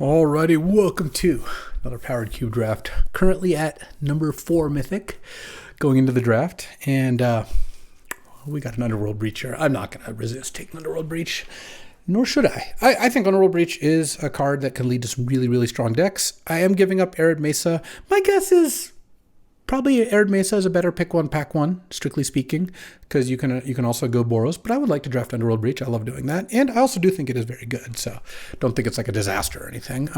Alrighty, welcome to another Powered Cube draft. Currently at number 4 Mythic, going into the draft, and we got an Underworld Breach here. I'm not going to resist taking Underworld Breach, nor should I. I think Underworld Breach is a card that can lead to some really, really strong decks. I am giving up Arid Mesa. My guess is probably Arid Mesa is a better pick one, pack one, strictly speaking, because you can also go Boros, but I would like to draft Underworld Breach. I love doing that, and I also do think it is very good, so don't think it's like a disaster or anything.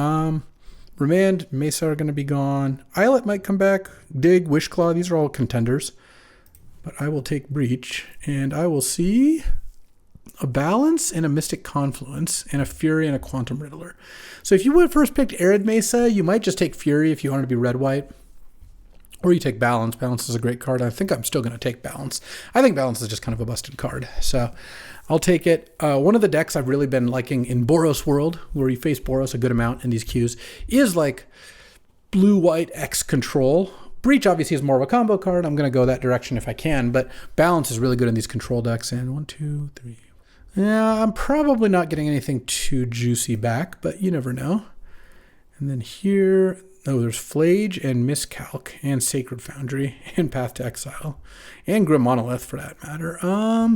Remand, Mesa are going to be gone. Islet might come back. Dig, Wishclaw, these are all contenders, but I will take Breach, and I will see a Balance and a Mystic Confluence and a Fury and a Quantum Riddler. So if you would have first picked Arid Mesa, you might just take Fury if you wanted to be red-white. Or you take Balance. Balance is a great card. I think I'm still going to take Balance. I think Balance is just kind of a busted card. So I'll take it. One of the decks I've really been liking in Boros World, where you face Boros a good amount in these queues, is like blue-white X control. Breach obviously is more of a combo card. I'm going to go that direction if I can. But Balance is really good in these control decks. And 1, 2, 3. Yeah, I'm probably not getting anything too juicy back, but you never know. And then here... oh, there's Flage and Miscalc and Sacred Foundry and Path to Exile and Grim Monolith for that matter. I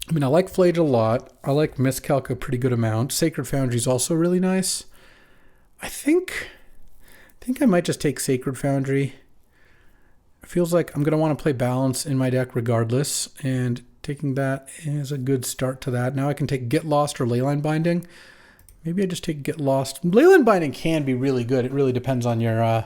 mean, I like Flage a lot. I like Miscalc a pretty good amount. Sacred Foundry is also really nice. I think I might just take Sacred Foundry. It feels like I'm going to want to play Balance in my deck regardless, and taking that is a good start to that. Now I can take Get Lost or Leyline Binding. Maybe I just take Get Lost. Leyline Binding can be really good. It really depends on your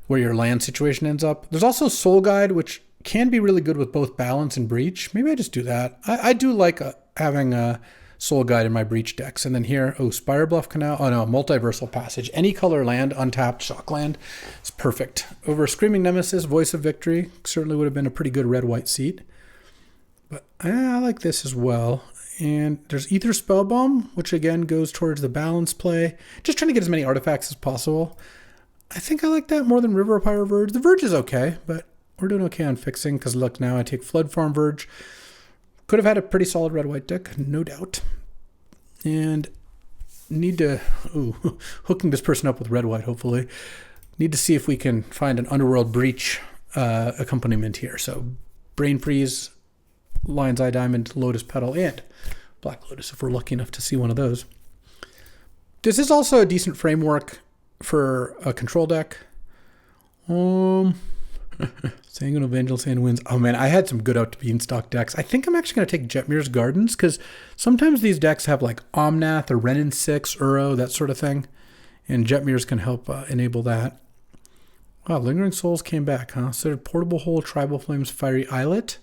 where your land situation ends up. There's also Soul Guide, which can be really good with both Balance and Breach. Maybe I just do that. I do like having a Soul Guide in my Breach decks. And then here, Spire Bluff Canal. Oh no, Multiversal Passage. Any color land, untapped shock land. It's perfect. Over Screaming Nemesis, Voice of Victory. Certainly would have been a pretty good red-white seat. But I like this as well. And there's Ether Spellbomb, which again goes towards the Balance play. Just trying to get as many artifacts as possible. I think I like that more than River of Pyre Verge. The Verge is okay, but we're doing okay on fixing, because look, now I take Flood Farm Verge. Could have had a pretty solid red-white deck, no doubt. And need to... hooking this person up with red-white, hopefully. Need to see if we can find an Underworld Breach accompaniment here. So Brain Freeze, Lion's Eye Diamond, Lotus Petal, and Black Lotus, if we're lucky enough to see one of those. This is also a decent framework for a control deck. Sanguine Evangelist and wins. Oh man, I had some good out to Beanstalk decks. I think I'm actually going to take Jetmir's Gardens, because sometimes these decks have like Omnath or Renin 6, Uro, that sort of thing. And Jetmir's can help enable that. Wow, Lingering Souls came back, huh? So Portable Hole, Tribal Flames, Fiery Islet.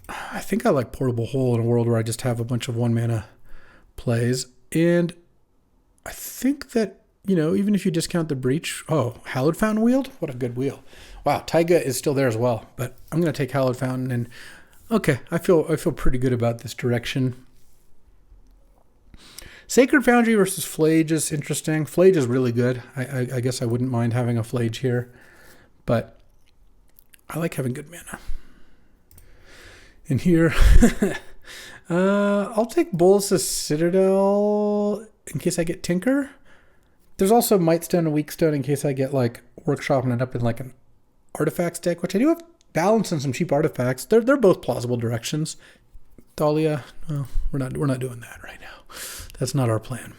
I think I like Portable Hole in a world where I just have a bunch of 1-mana plays. And I think that, even if you discount the Breach... oh, Hallowed Fountain Wield? What a good wheel. Wow, Taiga is still there as well. But I'm going to take Hallowed Fountain. And okay, I feel pretty good about this direction. Sacred Foundry versus Flage is interesting. Flage is really good. I guess I wouldn't mind having a Flage here. But I like having good mana. And here, I'll take Bolas' Citadel in case I get Tinker. There's also Mightstone and Weakstone in case I get like Workshop and end up in like an Artifacts deck, which I do have Balance and some cheap artifacts. They're both plausible directions. Thalia, no, we're not doing that right now. That's not our plan.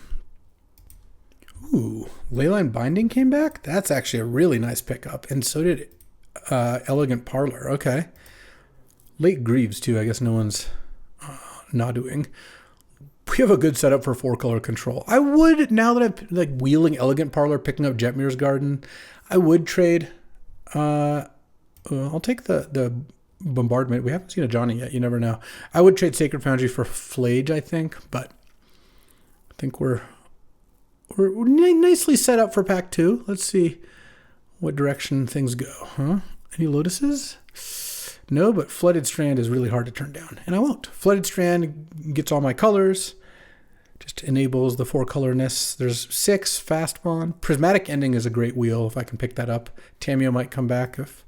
Ooh, Leyline Binding came back? That's actually a really nice pickup. And so did Elegant Parlor. Okay. Late Greaves, too. I guess no one's not doing. We have a good setup for 4-color control. I would, now that I'm like wheeling Elegant Parlor, picking up Jetmir's Garden, I would trade. I'll take the Bombardment. We haven't seen a Johnny yet. You never know. I would trade Sacred Foundry for Flage, I think, but I think we're nicely set up for pack 2. Let's see what direction things go. Huh? Any Lotuses? No, but Flooded Strand is really hard to turn down, and I won't. Flooded Strand gets all my colors, just enables the 4-colorness. There's 6, Fast Bond. Prismatic Ending is a great wheel if I can pick that up. Tameo might come back if,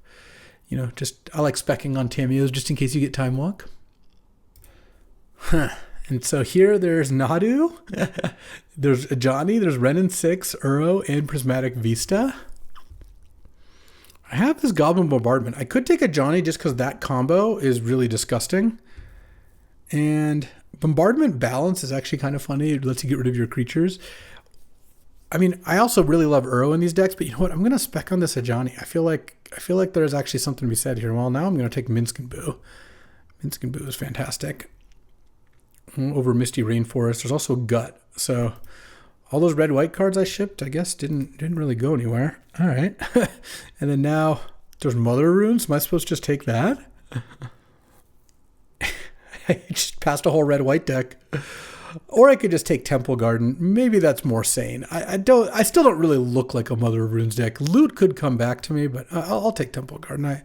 I like speccing on Tameos just in case you get Time Walk. And so here there's Nadu, there's Ajani, there's Renin 6, Uro, and Prismatic Vista. I have this Goblin Bombardment. I could take a Johnny just because that combo is really disgusting. And Bombardment Balance is actually kind of funny. It lets you get rid of your creatures. I mean, I also really love Uro in these decks, but you know what? I'm going to spec on this Ajani. I feel like there's actually something to be said here. Well, now I'm going to take Minsk and Boo. Minsk and Boo is fantastic. Over Misty Rainforest. There's also Gut. So all those red-white cards I shipped, I guess, didn't really go anywhere. All right. And then now there's Mother Runes. Am I supposed to just take that? I just passed a whole red-white deck. Or I could just take Temple Garden. Maybe that's more sane. I still don't really look like a Mother of Runes deck. Loot could come back to me, but I'll take Temple Garden.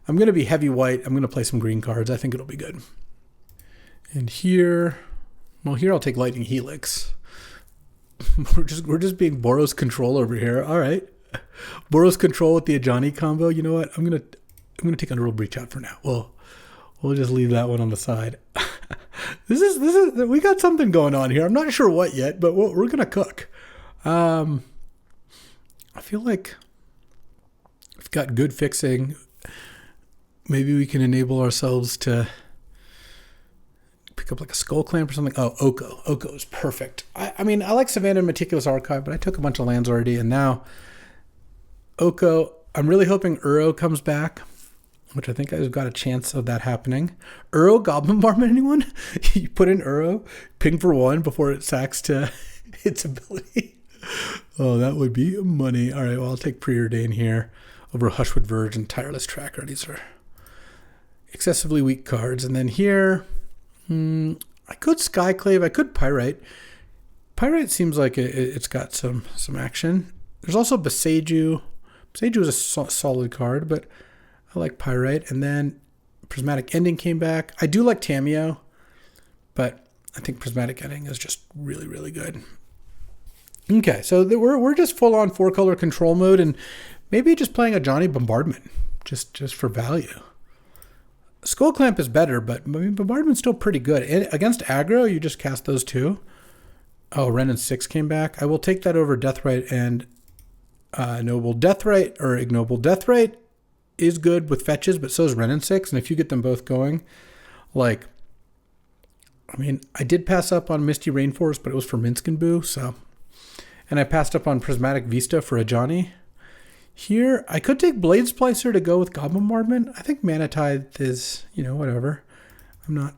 I'm going to be heavy white. I'm going to play some green cards. I think it'll be good. And here I'll take Lightning Helix. We're just being Boros control over here. All right. Boros control with the Ajani combo. You know what? I'm gonna take Underworld Breach out for now. We'll just leave that one on the side. This is we got something going on here. I'm not sure what yet, but we're gonna cook. I feel like we've got good fixing. Maybe we can enable ourselves to pick up like a Skull Clamp or something. Oh, Oko. Oko is perfect. I mean, I like Savannah and Meticulous Archive, but I took a bunch of lands already, and now Oko, I'm really hoping Uro comes back, which I think I've got a chance of that happening. Uro Goblin Bombardment, anyone? You put in Uro, ping for 1 before it sacks to its ability. Oh, that would be money. All right, well, I'll take Preordain here over Hushwood Verge and Tireless Tracker. These are excessively weak cards. And then here, I could Skyclave. I could Pyrite. Pyrite seems like it's got some action. There's also Beseju. Beseju is a solid card, but I like Pyrite. And then Prismatic Ending came back. I do like Tamiyo, but I think Prismatic Ending is just really, really good. Okay, so we're just full on 4-color control mode, and maybe just playing a Johnny Bombardment just for value. Skull Clamp is better, but I mean, Bombardment's still pretty good. Against aggro, you just cast those two. Oh, Renin 6 came back. I will take that over Deathrite and Ignoble Deathrite, or Ignoble Deathrite is good with fetches, but so is Renin 6. And if you get them both going, like, I mean, I did pass up on Misty Rainforest, but it was for Minsk and Boo, so. And I passed up on Prismatic Vista for a Johnny. Here, I could take Blade Splicer to go with Goblin Bombardment. I think Mana Tithe is, whatever. I'm not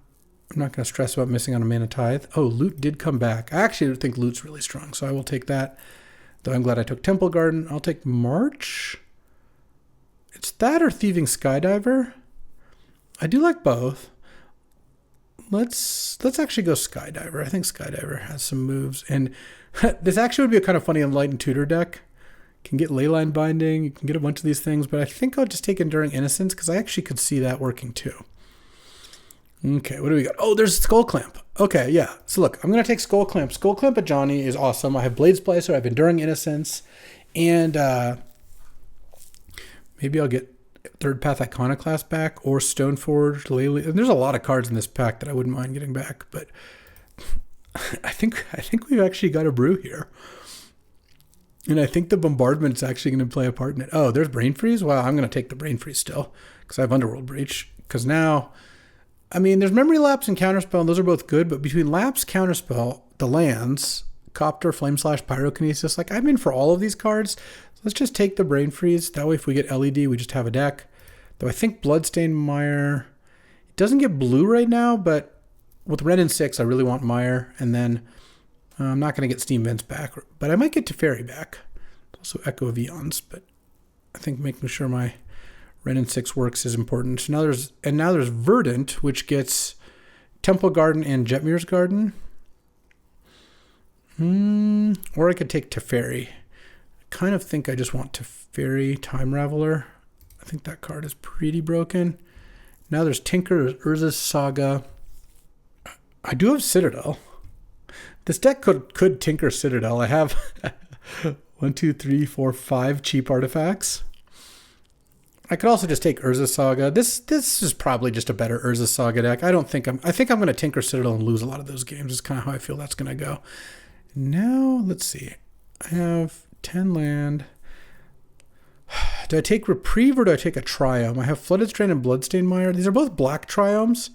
going to stress about missing on a Mana Tithe. Oh, Loot did come back. I actually think Loot's really strong, so I will take that. Though I'm glad I took Temple Garden. I'll take March. It's that or Thieving Skydiver. I do like both. Let's actually go Skydiver. I think Skydiver has some moves. And this actually would be a kind of funny Enlightened Tutor deck. Can get Leyline Binding, you can get a bunch of these things, but I think I'll just take Enduring Innocence because I actually could see that working too. Okay, what do we got? Oh, there's Skull Clamp. Okay, yeah. So look, I'm going to take Skull Clamp. Skull Clamp at Johnny is awesome. I have Blade Splicer, I have Enduring Innocence, and maybe I'll get Third Path Iconoclast back or Stoneforged, Leyline. And there's a lot of cards in this pack that I wouldn't mind getting back, but I think we've actually got a brew here. And I think the Bombardment's actually going to play a part in it. Oh, there's Brain Freeze? Wow, I'm going to take the Brain Freeze still because I have Underworld Breach. Because now, I mean, there's Memory Lapse and Counterspell, and those are both good, but between Lapse, Counterspell, the lands, Copter, Flame Slash, Pyrokinesis, like I'm in for all of these cards. So let's just take the Brain Freeze. That way if we get LED, we just have a deck. Though I think Bloodstained Mire, it doesn't get blue right now, but with Renin 6, I really want Mire. And then I'm not going to get Steam Vents back, but I might get Teferi back. Also Echo of Eons, but I think making sure my Renin 6 works is important. So now there's Verdant, which gets Temple Garden and Jetmir's Garden. Or I could take Teferi. I kind of think I just want Teferi, Time Raveler. I think that card is pretty broken. Now there's Tinker, Urza's Saga. I do have Citadel. This deck could Tinker Citadel. I have 1, 2, 3, 4, 5 cheap artifacts. I could also just take Urza Saga. This is probably just a better Urza Saga deck. I think I'm going to Tinker Citadel and lose a lot of those games. Is kind of how I feel that's going to go. Now, let's see. I have 10 land. Do I take Reprieve or do I take a Triome? I have Flooded Strand and Bloodstained Mire. These are both black Triomes.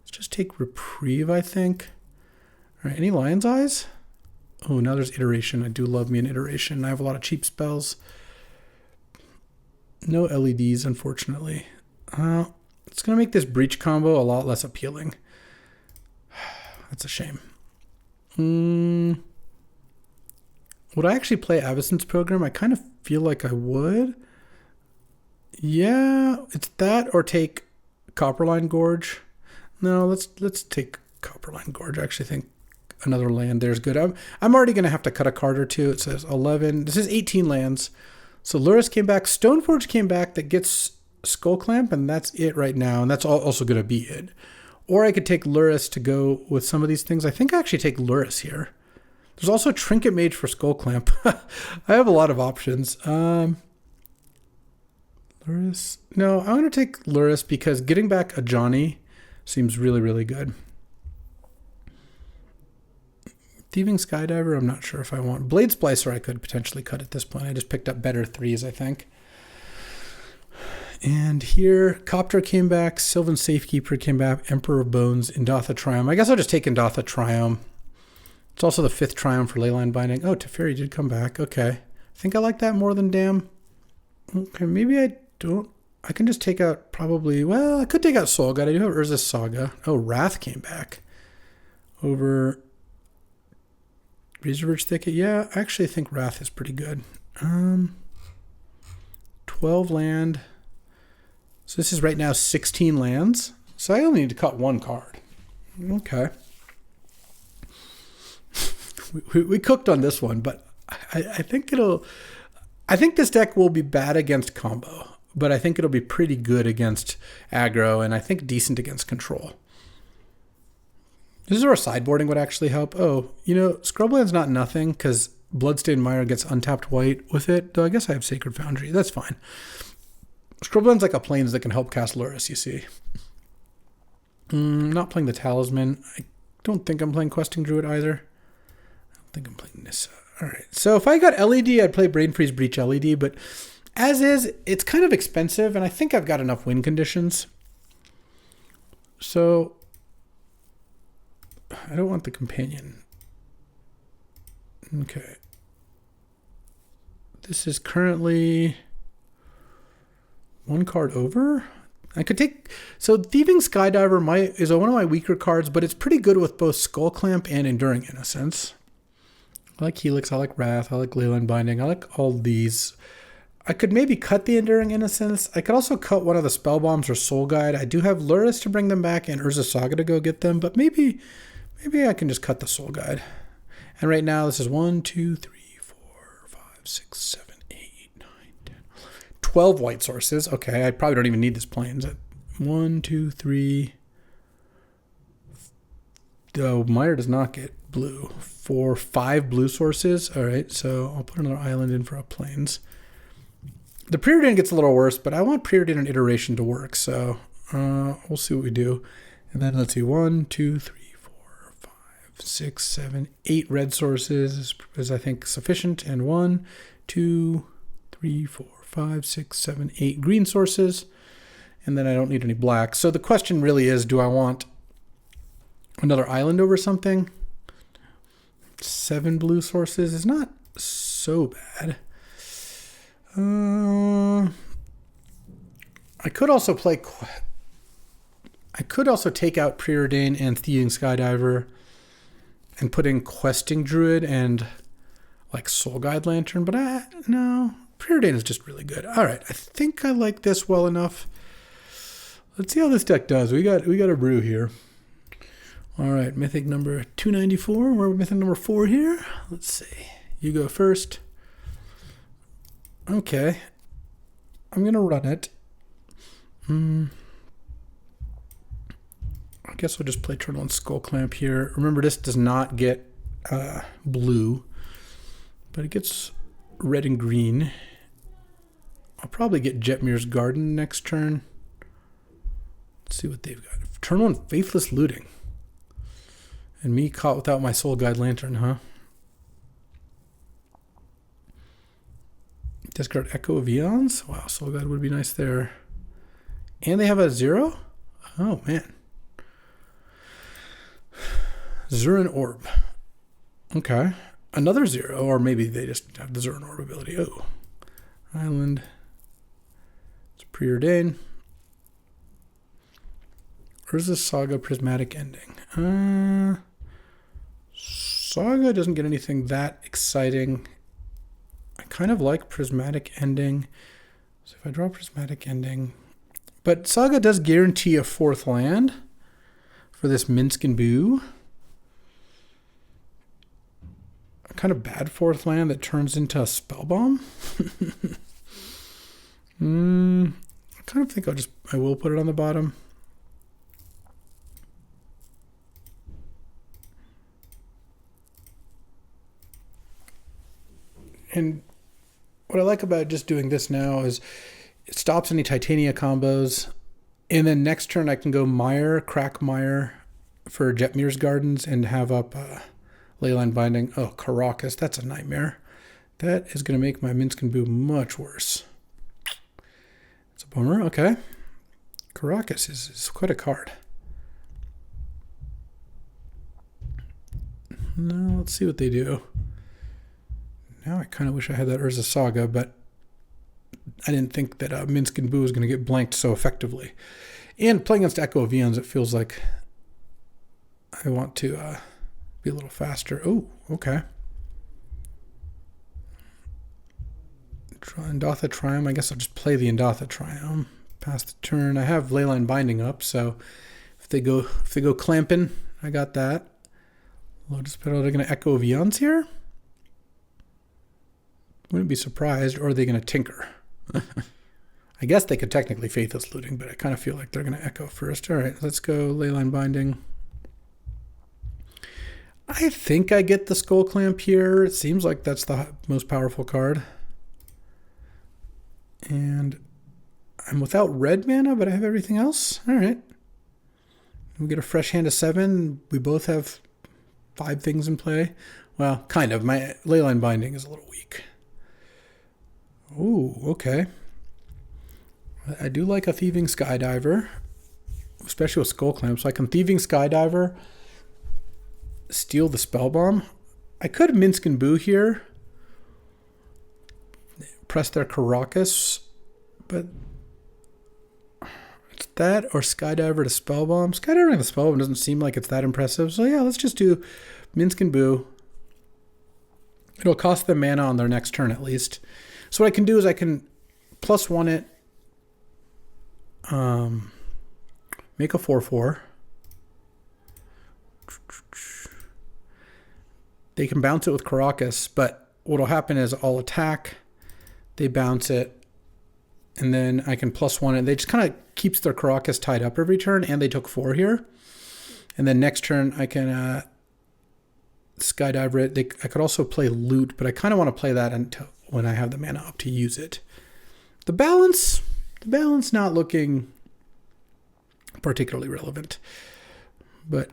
Let's just take Reprieve, I think. All right, any Lion's Eyes? Oh, now there's Iteration. I do love me an Iteration. I have a lot of cheap spells. No LEDs, unfortunately. It's going to make this Breach combo a lot less appealing. That's a shame. Would I actually play Avacyn's Program? I kind of feel like I would. Yeah, it's that or take Copperline Gorge. No, let's take Copperline Gorge. I actually think another land there's good. I'm already going to have to cut a card or two. It says 11. This is 18 lands. So Lurrus came back. Stoneforge came back that gets Skull Clamp, and that's it right now. And that's also going to be it. Or I could take Lurrus to go with some of these things. I think I actually take Lurrus here. There's also Trinket Mage for Skull Clamp. I have a lot of options. Lurrus. No, I'm going to take Lurrus because getting back a Johnny seems really, really good. Thieving Skydiver, I'm not sure if I want. Blade Splicer I could potentially cut at this point. I just picked up better 3s, I think. And here, Copter came back, Sylvan Safekeeper came back, Emperor of Bones, Indatha Triumph. I guess I'll just take Indatha Triumph. It's also the 5th Triumph for Leyline Binding. Oh, Teferi did come back. Okay. I think I like that more than Dam. Okay, maybe I don't. I can just take out probably, well, I could take out Soul God. I do have Urza's Saga. Oh, Wrath came back over Razorverge Thicket. Yeah, I actually think Wrath is pretty good. 12 land. So this is right now 16 lands. So I only need to cut one card. Okay. We cooked on this one, but I think this deck will be bad against combo, but I think it'll be pretty good against aggro, and I think decent against control. This is where sideboarding would actually help. Oh, Scrubland's not nothing because Bloodstained Mire gets untapped white with it. Though I guess I have Sacred Foundry. That's fine. Scrubland's like a plains that can help cast Lurrus, you see. Not playing the Talisman. I don't think I'm playing Questing Druid either. I don't think I'm playing Nissa. All right. So if I got LED, I'd play Brain Freeze Breach LED, but as is, it's kind of expensive, and I think I've got enough win conditions. So I don't want the companion. Okay. This is currently one card over. I could take... So Thieving Skydiver is one of my weaker cards, but it's pretty good with both Skull Clamp and Enduring Innocence. I like Helix, I like Wrath, I like Leyline Binding, I like all these. I could maybe cut the Enduring Innocence. I could also cut one of the Spell Bombs or Soul Guide. I do have Lurrus to bring them back and Urza Saga to go get them, but maybe I can just cut the Soul Guide. And right now this is 1, 2, 3, 4, 5, 6, 7, 8, 9, 10, 12 white sources. Okay, I probably don't even need this plains. 1, 2, 3. Oh, Mire does not get blue. 4, 5 blue sources. All right, so I'll put another island in for a plains. The Preordain gets a little worse, but I want Preordain and Iteration to work, so we'll see what we do. And then let's see, 1, 2, 3, 4, 5, 6, 7, 8 red sources is I think sufficient, and 1, 2, 3, 4, 5, 6, 7, 8 green sources, and then I don't need any black. So the question really is, do I want another island over something? 7 blue sources is not so bad. I could also take out Preordain and Thieving Skydiver and put in Questing Druid and like Soul Guide Lantern, but no, Preordain is just really good. All right, I think I like this well enough. Let's see how this deck does. We got a brew here. All right, Mythic number 294. We're Mythic number 4 here. Let's see. You go first. Okay. I'm going to run it. I guess we'll just play Turtle and Skull Clamp here. Remember, this does not get blue, but it gets red and green I'll probably get Jetmir's Garden next turn. Let's see what they've got. Turn 1, Faithless Looting. And me caught without my Soul Guide Lantern, huh? Discard Echo of Eons? Wow, Soul Guide would be nice there. And they have a 0? Oh, man. Zurin Orb. Okay. Another 0, or maybe they just have the Zurin Orb ability. Oh. Island. It's preordained. Urza's Saga Prismatic Ending. Saga doesn't get anything that exciting. I kind of like Prismatic Ending. So if I draw Prismatic Ending. But Saga does guarantee a 4th land for this Minsk and Boo. A kind of bad 4th land that turns into a Spellbomb. I kind of think I will put it on the bottom. And what I like about just doing this now is it stops any Titania combos. And then next turn I can go Mire, crack Mire for Jetmir's Gardens and have up Leyline Binding. Oh, Caracas, that's a nightmare. That is going to make my Minsk and Boo much worse. It's a bummer. Okay. Caracas is quite a card. Now let's see what they do. Now I kind of wish I had that Urza Saga, but I didn't think that Minsk and Boo was going to get blanked so effectively. And playing against Echo of Eons, it feels like I want to be a little faster. Oh, okay. Oughta Triumph. I guess I'll just play the Oughta Triumph. Pass the turn. I have Leyline Binding up, so if they go clamping, I got that. Lotus Petal. They're going to Echo of Eons here. Wouldn't be surprised. Or are they going to Tinker? I guess they could technically Faithless Looting, but I kind of feel like they're going to Echo first. All right, let's go Leyline Binding. I think I get the Skull Clamp here. It seems like that's the most powerful card. And I'm without red mana, but I have everything else. All right. We get a fresh hand of 7. We both have 5 things in play. Well, kind of. My Leyline Binding is a little weak. Ooh, okay. I do like a Thieving Skydiver, especially with Skull Clamp. So I can Thieving Skydiver, steal the Spellbomb. I could Minsk and Boo here, press their Caracas, but it's that or Skydiver to Spellbomb. Skydiver to Spellbomb doesn't seem like it's that impressive. So yeah, let's just do Minsk and Boo. It'll cost them mana on their next turn at least. So what I can do is I can +1 it, make a 4/4. They can bounce it with Caracas, but what'll happen is I'll attack, they bounce it, and then I can +1 it. They just kind of keeps their Caracas tied up every turn, and they took 4 here. And then next turn I can Skydiver it. I could also play Loot, but I kind of want to play that until when I have the mana up to use it. The balance not looking particularly relevant. But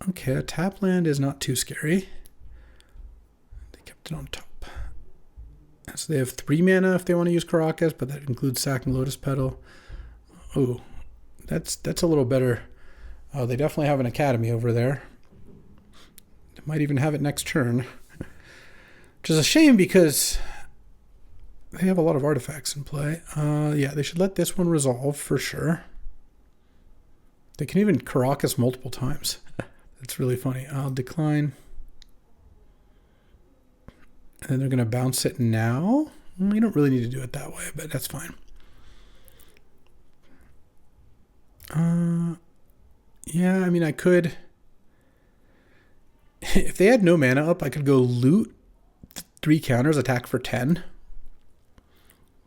okay, a tap land is not too scary. They kept it on top. So they have 3 mana if they want to use Caracas, but that includes sacking Lotus Petal. Oh, that's a little better. Oh, they definitely have an Academy over there. They might even have it next turn. Which is a shame because they have a lot of artifacts in play. Yeah, they should let this one resolve for sure. They can even Caracas multiple times. That's really funny. I'll decline. And then they're going to bounce it now. You don't really need to do it that way, but that's fine. Yeah, I mean, I could... If they had no mana up, I could go Loot 3 counters, attack for 10.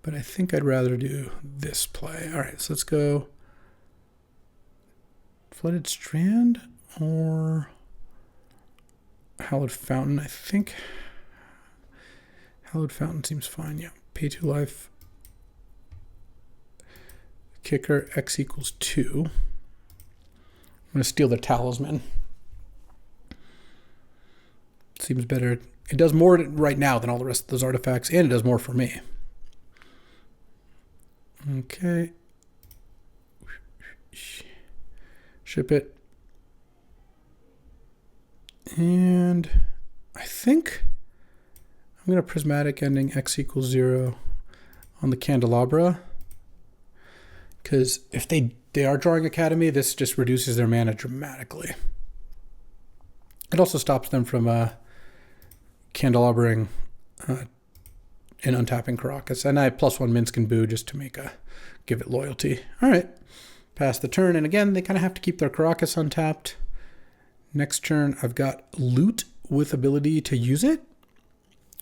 But I think I'd rather do this play. All right, so let's go Flooded Strand or Hallowed Fountain. I think Hallowed Fountain seems fine. Yeah, pay 2 life. kicker, X equals 2. I'm going to steal the talisman. Seems better. It does more right now than all the rest of those artifacts, and it does more for me. Okay. Ship it. And I think I'm going to prismatic ending X equals 0 on the candelabra. Because if they are drawing Academy, this just reduces their mana dramatically. It also stops them from candelabraing and untapping Caracas. And I +1 Minsk and Boo just to give it loyalty. All right. Pass the turn. And again, they kind of have to keep their Caracas untapped. Next turn, I've got Loot with ability to use it.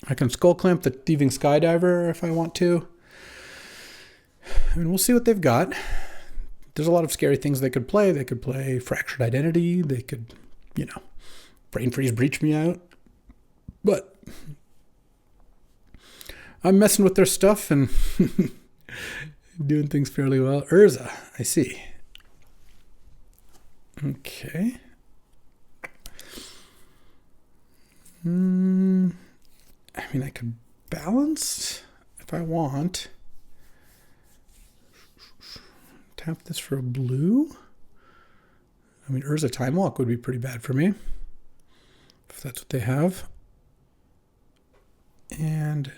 I can Skull Clamp the Thieving Skydiver if I want to. I mean, we'll see what they've got. There's a lot of scary things they could play. They could play Fractured Identity. They could, Brain Freeze Breach me out. But I'm messing with their stuff and doing things fairly well. Urza, I see. Okay. I mean, I could balance if I want. Tap this for a blue. I mean, Urza Time Walk would be pretty bad for me, if that's what they have. And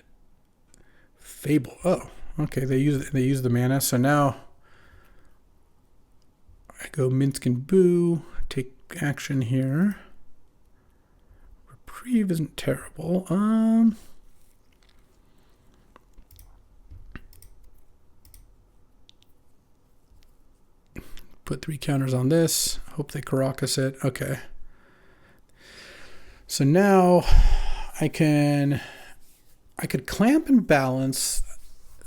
Fable. Oh, okay. They use the mana. So now I go Minsk and Boo. Take action here. Reprieve isn't terrible. Put 3 counters on this. Hope they Caracas it. Okay. So now I could clamp and balance.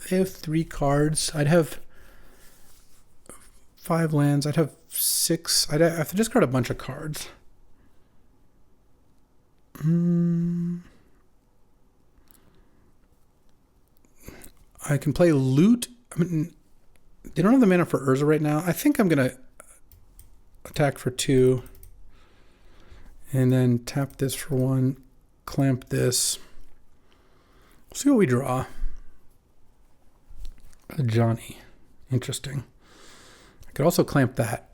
They have 3 cards. I'd have 5 lands. I'd have 6. I'd have to discard a bunch of cards. I can play Loot. I mean, they don't have the mana for Urza right now. I think I'm going to attack for 2. And then tap this for 1. Clamp this. We'll see what we draw. A Johnny. Interesting. I could also clamp that.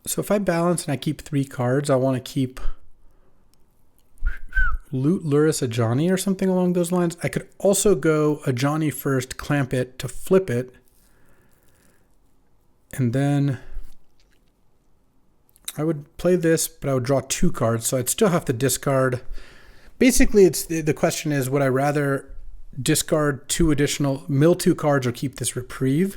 So if I balance and I keep 3 cards, I want to keep Loot Luris a Johnny or something along those lines. I could also go a Johnny first, clamp it to flip it. And then I would play this, but I would draw 2 cards. So I'd still have to discard. Basically, the question is, would I rather discard 2 additional, mill 2 cards or keep this reprieve?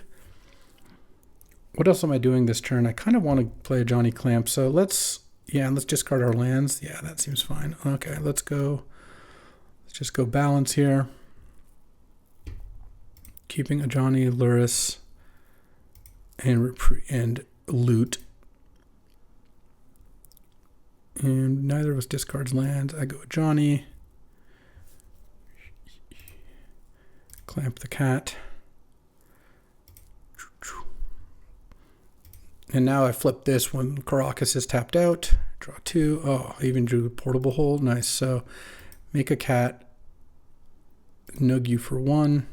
What else am I doing this turn? I kind of want to play a Johnny Clamp. So let's discard our lands. Yeah, that seems fine. Okay, let's just go balance here. Keeping a Johnny, Luris, and Loot. And neither of us discards lands. I go a Johnny. Clamp the cat. And now I flip this when Caracas is tapped out. Draw 2. Oh, I even drew a Portable Hold. Nice. So make a cat. Nug you for 1.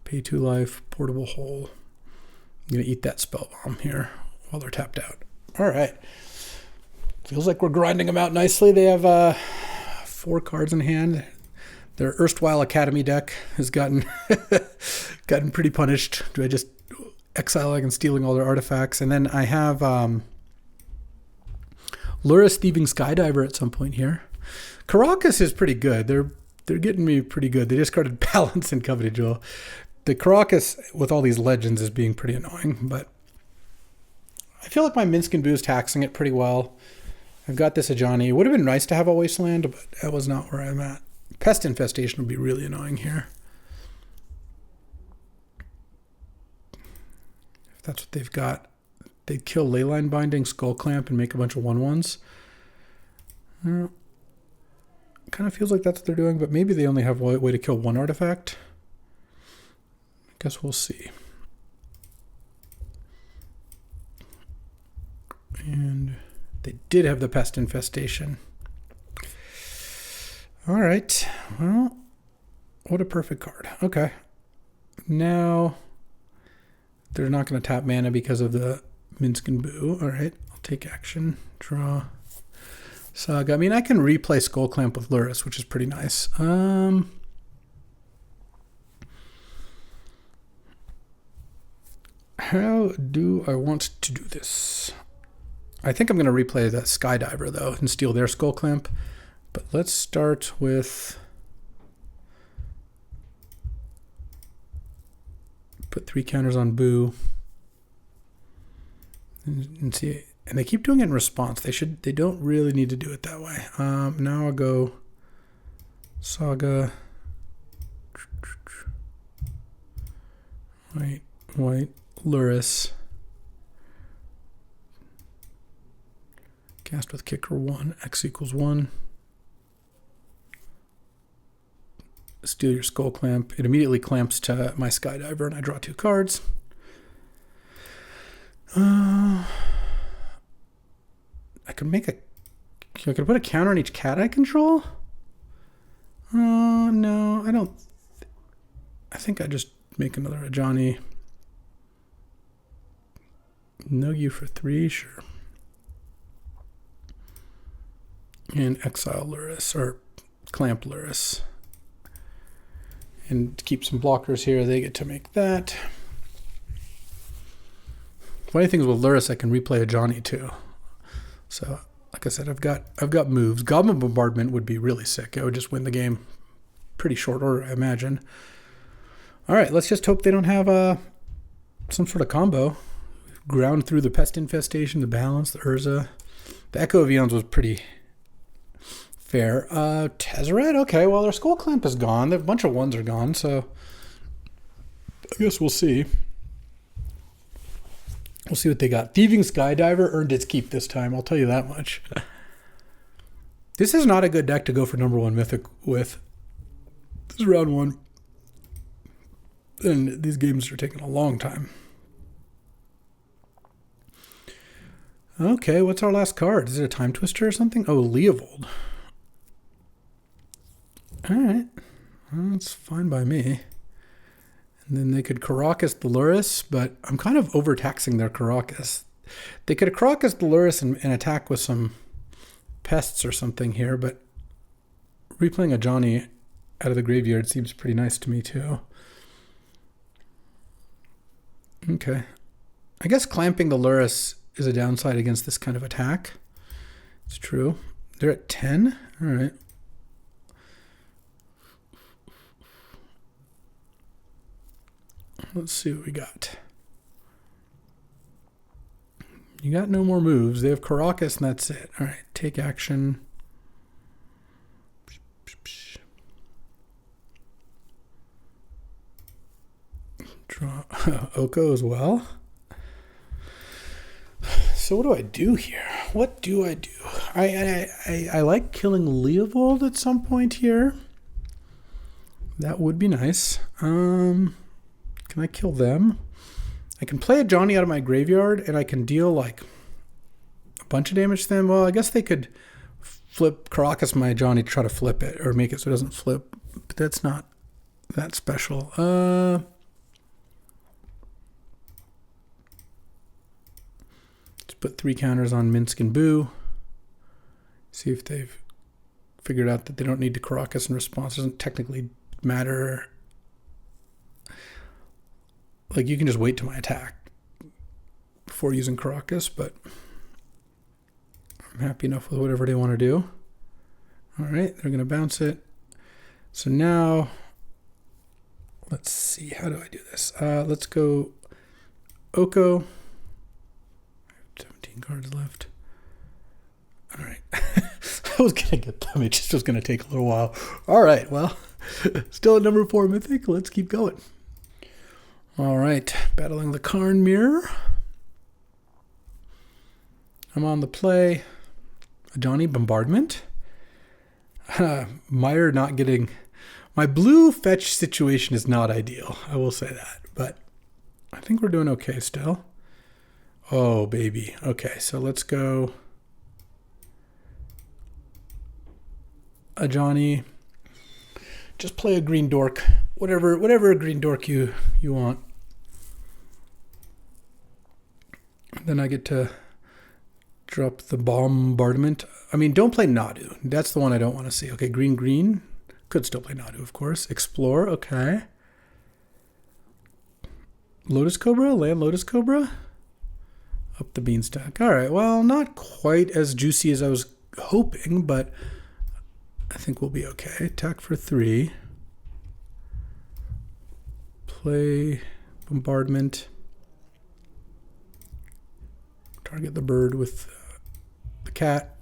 Pay 2 life. Portable Hole. I'm going to eat that spell bomb here while they're tapped out. All right. Feels like we're grinding them out nicely. They have 4 cards in hand. Their erstwhile Academy deck has gotten pretty punished. Do I just exiling and stealing all their artifacts? And then I have Luris Thieving Skydiver at some point here. Caracas is pretty good. They're getting me pretty good. They discarded Balance and Coveted Jewel. The Caracas with all these legends is being pretty annoying, but I feel like my Minsk and Boo is taxing it pretty well. I've got this Ajani. It would have been nice to have a Wasteland, but that was not where I'm at. Pest Infestation would be really annoying here. If that's what they've got. They'd kill Leyline Binding, Skull Clamp, and make a bunch of 1/1s. Kind of feels like that's what they're doing, but maybe they only have a way to kill 1 artifact. Guess we'll see. And they did have the pest infestation. All right. Well, what a perfect card. Okay. Now they're not going to tap mana because of the Minsk and Boo. All right. I'll take action. Draw. Saga. I mean, I can replay Skullclamp with Luris, which is pretty nice. How do I want to do this? I think I'm going to replay the Skydiver, though, and steal their Skullclamp. But let's start with... Put 3 counters on Boo. And see... And they keep doing it in response. They don't really need to do it that way. Now I'll go Saga. White, Luris. Cast with kicker 1, X equals 1. Steal your Skullclamp. It immediately clamps to my Skydiver, and I draw 2 cards. I could put a counter on each cat I control. No, I don't. I think I just make another Ajani. No you for 3, sure. And exile Luris, or clamp Luris. And to keep some blockers here, they get to make that. Funny thing is with Luris, I can replay Ajani too. So, like I said, I've got moves. Goblin Bombardment would be really sick. I would just win the game pretty short order, I imagine. All right, let's just hope they don't have some sort of combo. Ground through the Pest Infestation, the Balance, the Urza. The Echo of Eons was pretty fair. Tezzeret? Okay, well, their Skullclamp is gone. A bunch of 1s are gone, so I guess we'll see. We'll see what they got. Thieving Skydiver earned its keep this time, I'll tell you that much. This is not a good deck to go for number 1 Mythic with. This is round 1. And these games are taking a long time. Okay, what's our last card? Is it a Time Twister or something? Oh, Leovold. Alright. Well, that's fine by me. And then they could Karakas the Luris, but I'm kind of overtaxing their Karakas. They could Karakas the Luris and attack with some pests or something here, but replaying a Ajani out of the graveyard seems pretty nice to me too. Okay. I guess clamping the Luris is a downside against this kind of attack. It's true. They're at 10? All right. Let's see what we got. You got no more moves. They have Karakas and that's it. All right, take action. Draw Oko as well. So what do I do here? What do I do? I like killing Leovold at some point here. That would be nice. Can I kill them? I can play a Ajani out of my graveyard and I can deal like a bunch of damage to them. Well, I guess they could flip Karakas my Ajani to try to flip it or make it so it doesn't flip. But that's not that special. Let's put 3 counters on Minsk and Boo. See if they've figured out that they don't need to Karakas in response. It doesn't technically matter. Like, you can just wait to my attack before using Karakas, but I'm happy enough with whatever they want to do. All right, they're going to bounce it. So now, let's see, how do I do this? Let's go Oko. I have 17 cards left. All right. I was going to get them. It just was going to take a little while. All right, well, still at number 4 Mythic. Let's keep going. All right, battling the Karn Mirror. I'm on the play. Ajani Bombardment. Meyer not getting My blue fetch situation is not ideal. I will say that, but I think we're doing okay still. Oh, baby. Okay, so let's go a Johnny. Just play a green dork. Whatever a green dork you want. Then I get to drop the bombardment. I mean, don't play Nadu. That's the one I don't want to see. Okay, green. Could still play Nadu, of course. Explore, okay. Lotus Cobra, land Lotus Cobra. Up the beanstalk. All right, well, not quite as juicy as I was hoping, but I think we'll be okay. Attack for 3. Play bombardment. Target the bird with the cat.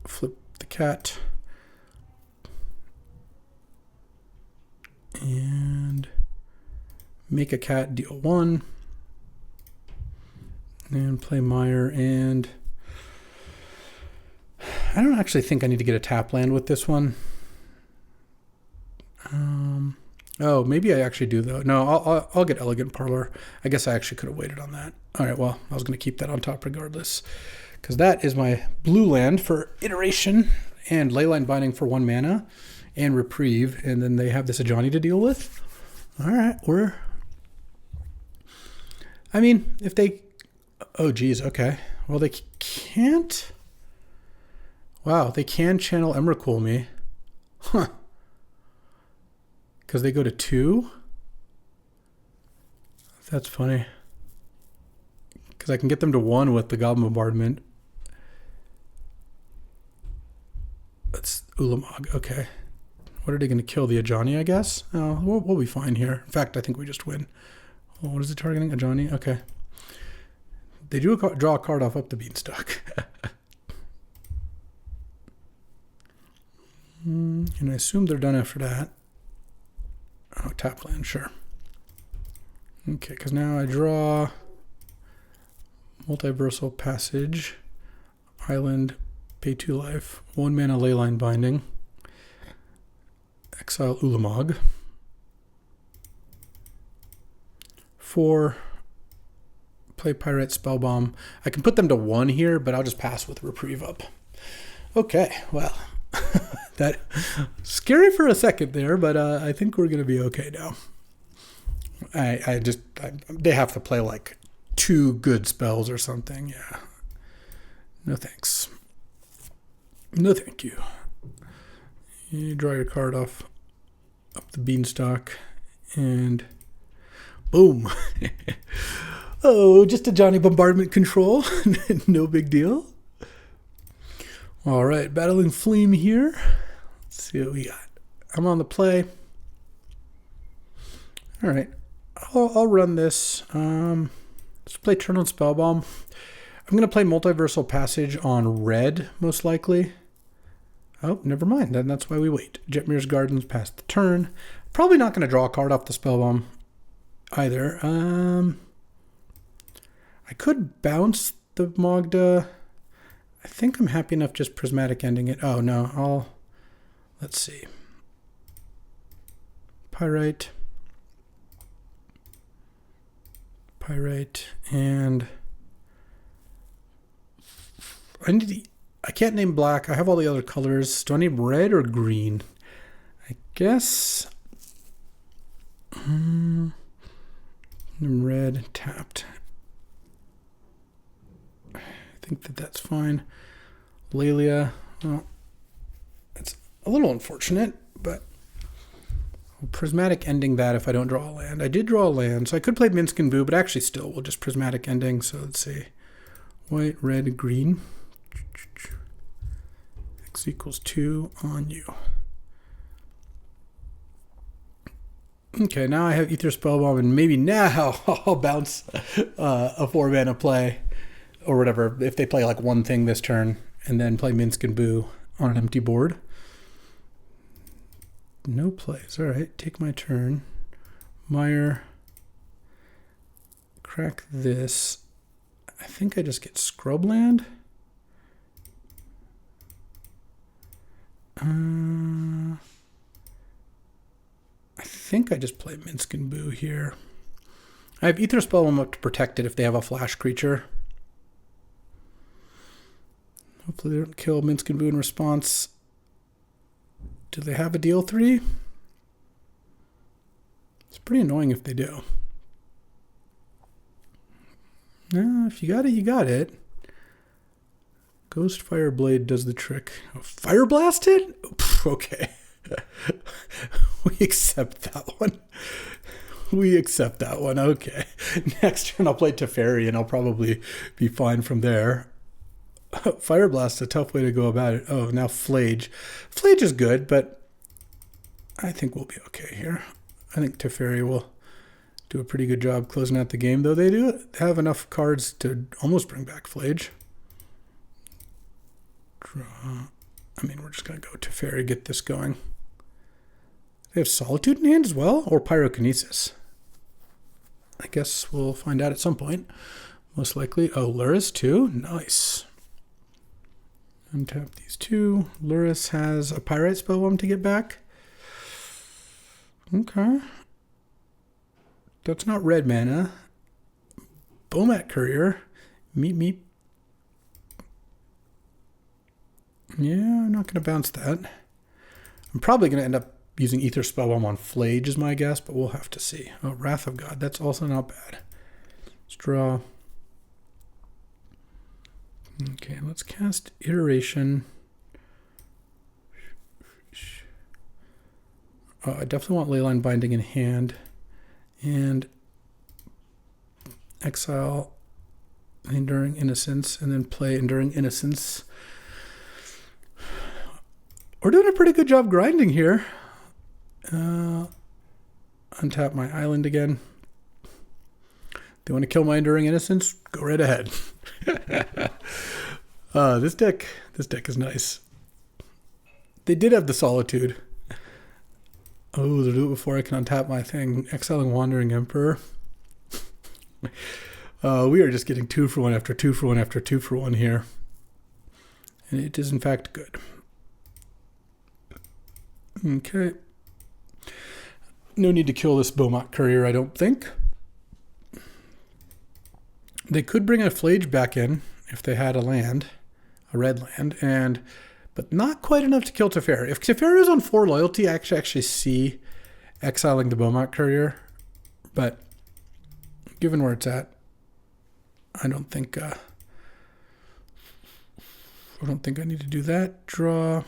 Flip the cat. And make a cat deal 1. And play Meyer. And I don't actually think I need to get a tap land with this one. Oh, maybe I actually do though. No, I'll get Elegant Parlor. I guess I actually could have waited on that. All right, well, I was going to keep that on top regardless, because that is my blue land for iteration and Leyline Binding for 1 mana and Reprieve, and then they have this Ajani to deal with. All right, I mean, if they... Oh, geez, okay. Well, they can't... Wow, they can channel Emrakul me. Huh. Because they go to 2? That's funny. Because I can get them to 1 with the Goblin Bombardment. That's Ulamog. Okay. What are they going to kill? The Ajani, I guess? Oh, we'll be fine here. In fact, I think we just win. Oh, what is it targeting? Ajani? Okay. They do draw a card off up the beanstalk. And I assume they're done after that. Oh, tap land, sure. Okay, because now I draw Multiversal Passage, Island, pay 2 life, 1 mana Leyline Binding, exile Ulamog. 4, play Pyrite Spellbomb. I can put them to 1 here, but I'll just pass with Reprieve up. Okay, well, that scary for a second there, but I think we're going to be okay now. They have to play like 2 good spells or something. Yeah. No thanks. No thank you. You draw your card off up the beanstalk and boom. Oh, just a Johnny Bombardment control. No big deal. All right, Battling Fleam here. Let's see what we got. I'm on the play. All right, I'll run this. Let's play turn on Spellbomb. I'm going to play Multiversal Passage on red, most likely. Oh, never mind. Then that's why we wait. Jetmir's Gardens past the turn. Probably not going to draw a card off the Spellbomb either. I could bounce the Mogda. I think I'm happy enough just Prismatic Ending it. Oh, no. Let's see. Pyrite, and I can't name black. I have all the other colors. Do I need red or green? I guess red tapped. I think that's fine. Lelia, well, it's a little unfortunate, but Prismatic Ending that if I don't draw a land. I did draw a land, so I could play Minsk and Boo, but actually still we'll just Prismatic Ending. So let's see. White, red, green. X equals 2 on you. Okay, now I have Ether Spellbomb, and maybe now I'll bounce a 4-mana play or whatever if they play like one thing this turn, and then play Minsk and Boo on an empty board. No plays. All right, take my turn. Meyer. Crack this. I think I just get Scrubland. I think I just play Minsk and Boo here. I have Ether Spellbomb up to protect it if they have a flash creature. Hopefully they don't kill Minsk and Boo in response. Do they have a deal 3? It's pretty annoying if they do. No, if you got it, you got it. Ghost Fireblade does the trick. Oh, Fire Blast it? Okay. We accept that one. We accept that one. Okay. Next turn I'll play Teferi and I'll probably be fine from there. Fire Blast, a tough way to go about it. Oh, now Flage. Flage is good, but I think we'll be okay here. I think Teferi will do a pretty good job closing out the game, though they do have enough cards to almost bring back Flage. Draw. I mean, we're just going to go Teferi, get this going. They have Solitude in hand as well, or Pyrokinesis. I guess we'll find out at some point. Most likely. Oh, Luris too? Nice. Untap these two. Luris has a Pyrite Spellbomb to get back. Okay. That's not red mana. Bomat Courier. Meep meep. Yeah, I'm not going to bounce that. I'm probably going to end up using Ether Spellbomb on Flage is my guess, but we'll have to see. Oh, Wrath of God. That's also not bad. Let's draw. Okay, let's cast Iteration. I definitely want Leyline Binding in hand. And exile Enduring Innocence, and then play Enduring Innocence. We're doing a pretty good job grinding here. Untap my island again. They want to kill my Enduring Innocence? Go right ahead. This deck is nice. They did have the Solitude. Oh, they'll do it before I can untap my thing. Exiling Wandering Emperor. We are just getting 2 for 1 after 2 for 1 after 2 for 1 here. And it is in fact good. Okay. No need to kill this Bomat Courier, I don't think. They could bring a Flage back in if they had a land, a red land, but not quite enough to kill Teferi. If Teferi is on 4 loyalty, I actually see exiling the Bomat Courier, but given where it's at, I don't think I need to do that. Draw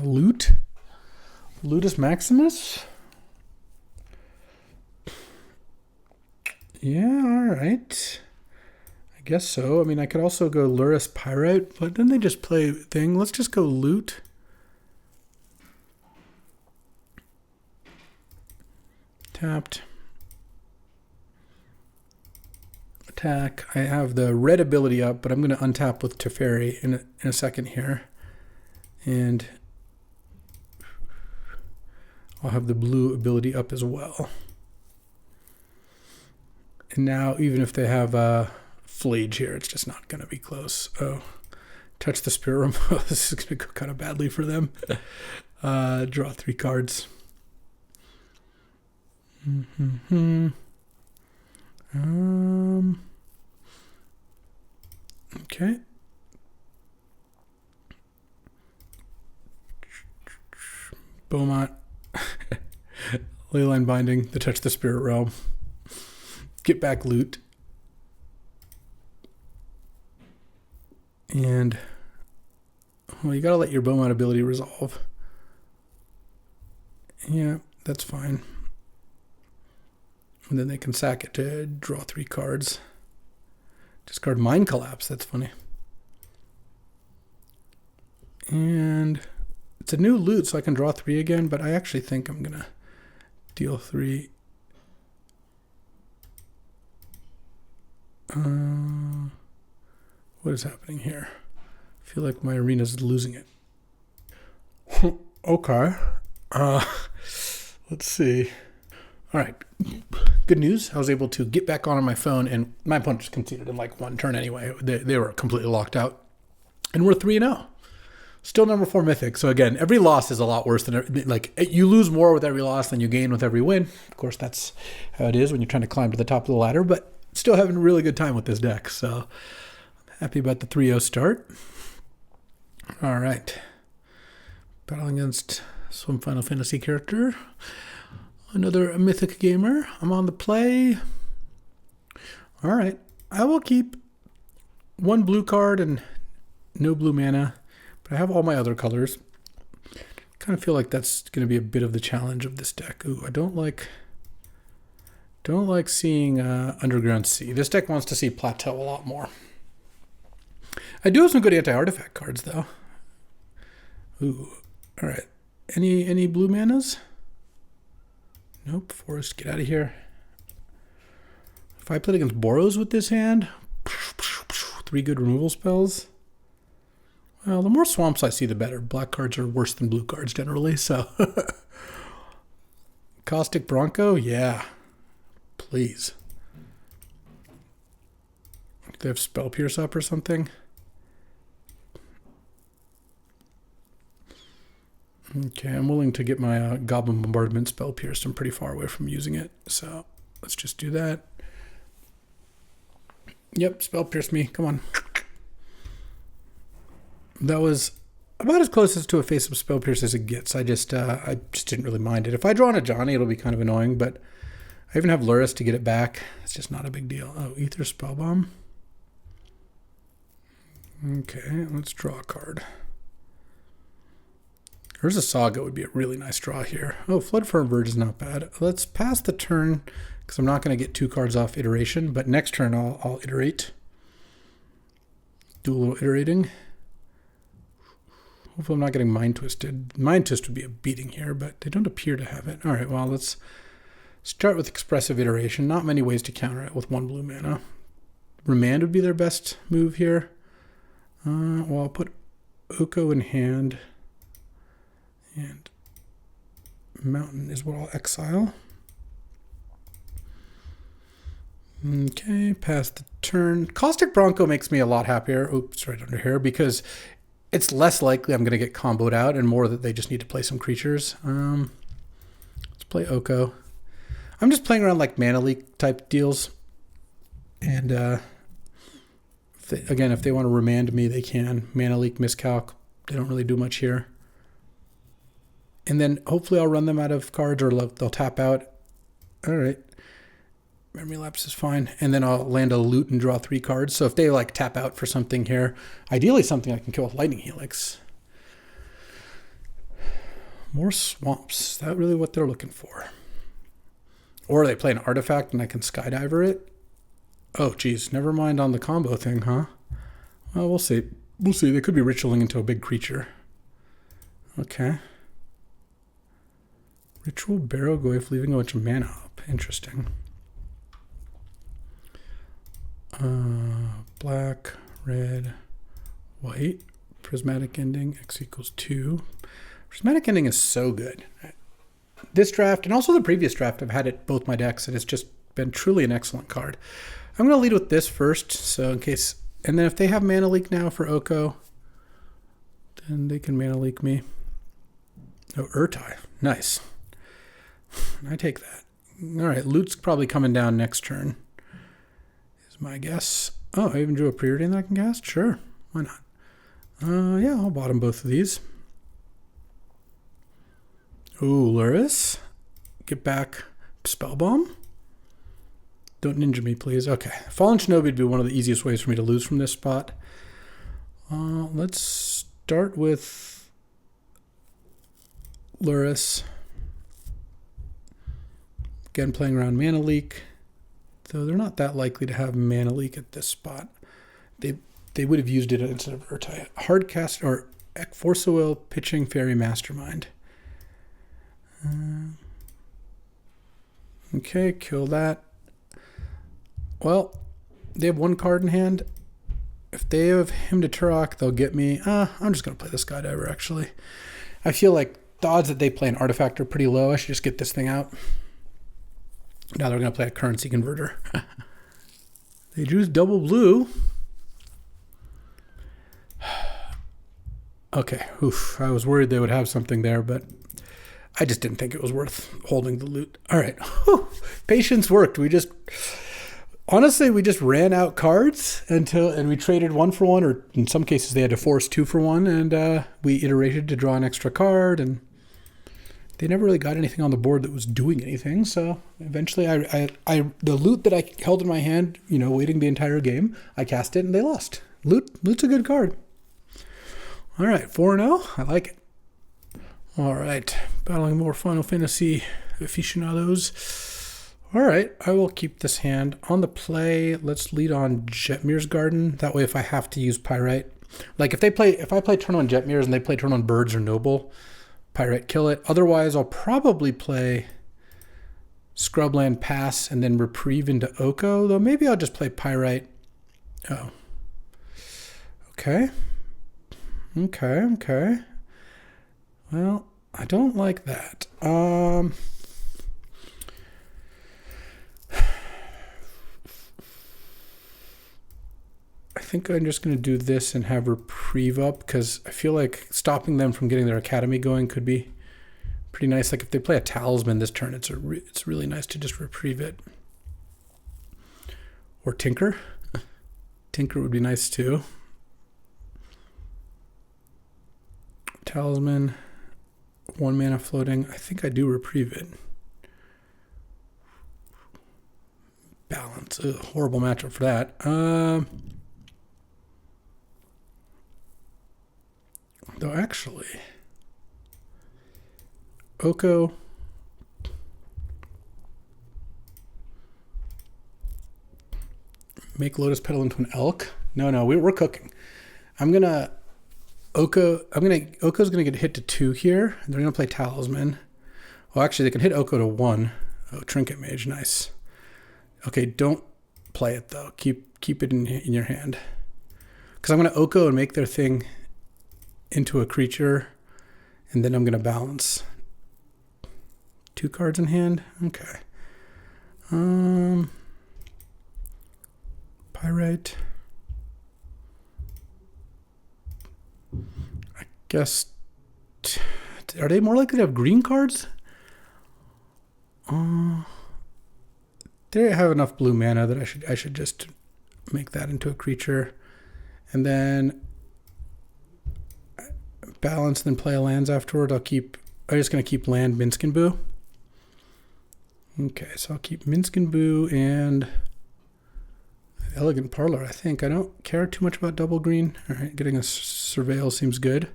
Loot. Ludus Maximus. Yeah, all right. I guess so. I mean, I could also go Luris Pyrite, but then they just play thing. Let's just go Loot. Tapped. Attack. I have the red ability up, but I'm going to untap with Teferi in a second here. And I'll have the blue ability up as well. And now, even if they have Flage here, it's just not going to be close. Oh, touch the Spirit Realm. This is going to go kind of badly for them. Draw 3 cards. Okay. Beaumont. Leyline Binding, the Touch the Spirit Realm. Get back Loot. And, well, you gotta let your Beaumont ability resolve. Yeah, that's fine. And then they can sack it to draw 3 cards. Discard Mind Collapse, that's funny. And it's a new loot, so I can draw 3 again, but I actually think I'm gonna deal 3. What is happening here? I feel like my arena's losing it. Okay. Let's see. All right. Good news. I was able to get back on my phone, and my opponent just conceded in like 1 turn anyway. They were completely locked out. And we're 3-0. Still number 4 mythic. So again, every loss is a lot worse than, like, you lose more with every loss than you gain with every win. Of course, that's how it is when you're trying to climb to the top of the ladder, but still having a really good time with this deck. So happy about the 3-0 start. All right. Battling against some Final Fantasy character. Another mythic gamer. I'm on the play. All right. I will keep 1 blue card and no blue mana. I have all my other colors. Kind of feel like that's going to be a bit of the challenge of this deck. Ooh, I don't like seeing Underground Sea. This deck wants to see Plateau a lot more. I do have some good anti-artifact cards, though. Ooh, all right. Any blue manas? Nope. Forest, get out of here. If I played against Boros with this hand, 3 good removal spells. Well, the more swamps I see, the better. Black cards are worse than blue cards generally, so. Caustic Bronco? Yeah. Please. Do they have Spell Pierce up or something? Okay, I'm willing to get my Goblin Bombardment Spell Pierced. I'm pretty far away from using it, so let's just do that. Yep, Spell Pierce me. Come on. That was about as close as to a face-up Spell Pierce as it gets. I just didn't really mind it. If I draw on a Johnny, it'll be kind of annoying, but I even have Luris to get it back. It's just not a big deal. Oh, Ether Spellbomb. Okay, let's draw a card. There's a Saga would be a really nice draw here. Oh, Floodfern Verge is not bad. Let's pass the turn because I'm not going to get 2 cards off iteration, but next turn I'll iterate. Do a little iterating. Hopefully I'm not getting Mind Twisted. Mind Twist would be a beating here, but they don't appear to have it. All right, well, let's start with Expressive Iteration. Not many ways to counter it with 1 blue mana. Remand would be their best move here. Well, I'll put Oko in hand. And Mountain is what I'll exile. Okay, pass the turn. Caustic Bronco makes me a lot happier. Oops, right under here, because it's less likely I'm going to get comboed out and more that they just need to play some creatures. Let's play Oko. I'm just playing around like Mana Leak type deals. And if they want to remand me, they can. Mana Leak, Miscalc. They don't really do much here. And then hopefully I'll run them out of cards or they'll tap out. All right. Memory Lapse is fine. And then I'll land a loot and draw 3 cards. So if they like tap out for something here, ideally something I can kill with Lightning Helix. More swamps. Is that really what they're looking for? Or they play an artifact and I can Skydiver it? Oh, geez. Never mind on the combo thing, huh? Well, we'll see. We'll see. They could be ritualing into a big creature. Okay. Ritual Barrow Goyf, leaving a bunch of mana up. Interesting. Black, red, white. Prismatic Ending, X equals 2. Prismatic Ending is so good. This draft, and also the previous draft, I've had it both my decks, and it's just been truly an excellent card. I'm going to lead with this first, so in case... And then if they have Mana Leak now for Oko, then they can Mana Leak me. Oh, Urtai. Nice. I take that. All right, loot's probably coming down next turn, is my guess. Oh, I even drew a Preordain that I can cast? Sure, why not? Yeah, I'll bottom both of these. Ooh, Luris. Get back Spellbomb. Don't ninja me, please. Okay, Fallen Shinobi would be one of the easiest ways for me to lose from this spot. Let's start with Luris. Again, playing around Mana Leak, though they're not that likely to have Mana Leak at this spot. They would have used it instead of Urtai. Hardcast or Force of Will, pitching Fairy Mastermind. Okay, kill that. Well, they have 1 card in hand. If they have Hymn to Turok, they'll get me. I'm just going to play the Skydiver, actually. I feel like the odds that they play an artifact are pretty low. I should just get this thing out. Now they're going to play a currency converter. They drew double blue. Okay, oof, I was worried they would have something there, but I just didn't think it was worth holding the loot. All right, whew. Patience worked. Honestly, we just ran out cards and we traded 1 for 1, or in some cases they had to force 2 for 1, and we iterated to draw an extra card, and they never really got anything on the board that was doing anything. So eventually, the loot that I held in my hand, waiting the entire game, I cast it and they lost. Loot's a good card. All right, 4-0. I like it. All right, battling more Final Fantasy aficionados. All right, I will keep this hand. On the play, let's lead on Jetmir's Garden. That way, if I have to use Pyrite, like if I play turn on Jetmir's and they play turn on Birds or Noble, Pyrite kill it. Otherwise, I'll probably play Scrubland Pass and then Reprieve into Oko, though maybe I'll just play Pyrite. Oh. Okay. Well, I don't like that. I think I'm just going to do this and have Reprieve up, because I feel like stopping them from getting their Academy going could be pretty nice. Like if they play a Talisman this turn, it's really nice to just Reprieve it. Or Tinker. Tinker would be nice too. Talisman, 1 mana floating. I think I do Reprieve it. Balance. Ugh, horrible matchup for that. Though actually, Oko, make Lotus Petal into an elk. No, we're cooking. Oko's gonna get hit to 2 here, and they're gonna play Talisman. Well, actually, they can hit Oko to 1. Oh, Trinket Mage, nice. Okay, don't play it though. Keep it in your hand, because I'm gonna Oko and make their thing into a creature, and then I'm gonna balance. 2 cards in hand. Okay. Pyrite. I guess. Are they more likely to have green cards? They have enough blue mana that I should just make that into a creature, and then balance, then play a lands afterward. I'm just gonna keep land Minsc Boo. Okay, so I'll keep Minsc Boo and Elegant Parlor. I think I don't care too much about double green. All right, getting a Surveil seems good.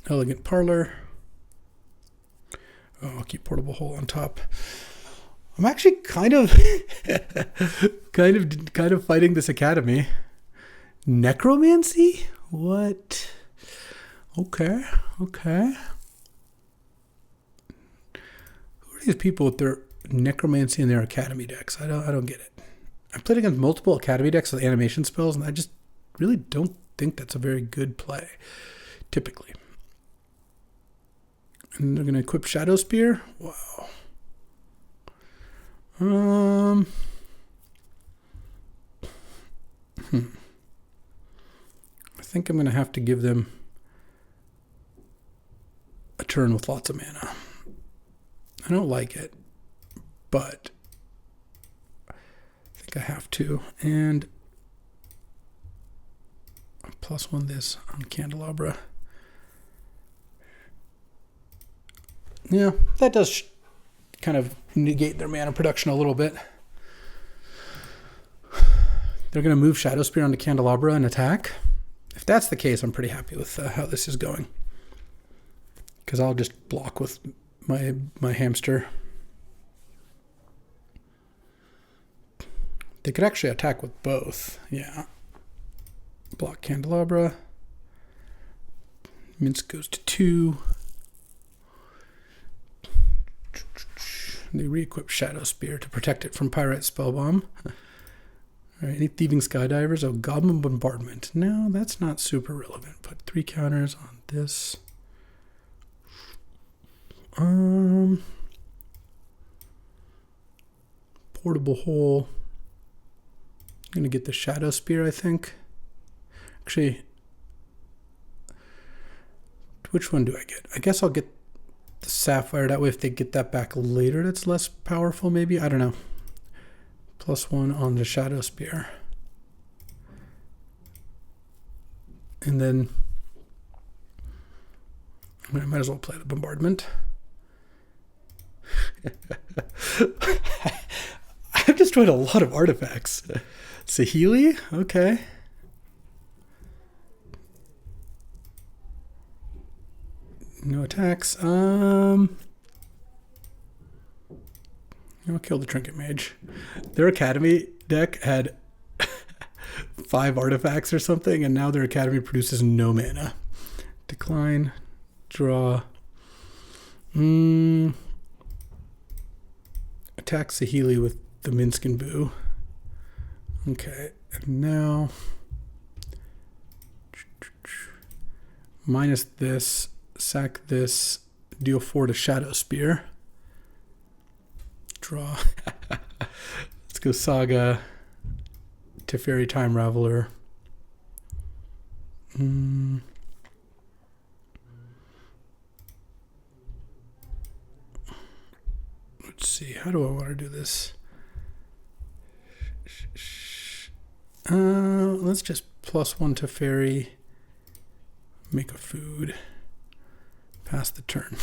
Elegant Parlor. Oh, I'll keep Portable Hole on top. I'm actually kind of fighting this Academy. Necromancy? What? Okay. Who are these people with their Necromancy in their Academy decks? I don't get it. I've played against multiple Academy decks with animation spells, and I just really don't think that's a very good play, typically. And they're going to equip Shadow Spear? Wow. I think I'm going to have to give them a turn with lots of mana. I don't like it, but I think I have to. And +1 this on Candelabra. Yeah, that does kind of negate their mana production a little bit. They're going to move Shadow Spear onto Candelabra and attack. If that's the case, I'm pretty happy with how this is going, because I'll just block with my hamster. They could actually attack with both. Yeah. Block Candelabra. Minsk goes to 2. They re-equip Shadow Spear to protect it from Pyrite Spellbomb. All right, any Thieving Skydivers? Oh, Goblin Bombardment. No, that's not super relevant. Put 3 counters on this. Portable Hole. I'm going to get the Shadow Spear, I think. Actually, which one do I get? I guess I'll get the Sapphire. That way if they get that back later, that's less powerful maybe. I don't know. +1 on the Shadow Spear. And then I might as well play the Bombardment. I've destroyed a lot of artifacts. Saheeli? Okay. No attacks. I'll kill the Trinket Mage. Their Academy deck had 5 artifacts or something, and now their Academy produces no mana. Decline. Draw. Attack Saheeli with the Minskin Boo. Okay, and now minus this, sack this, deal 4 to Shadow Spear. Draw. Let's go Saga, Teferi Time Raveler. Let's see, how do I want to do this? Let's just +1 Teferi, make a food, pass the turn.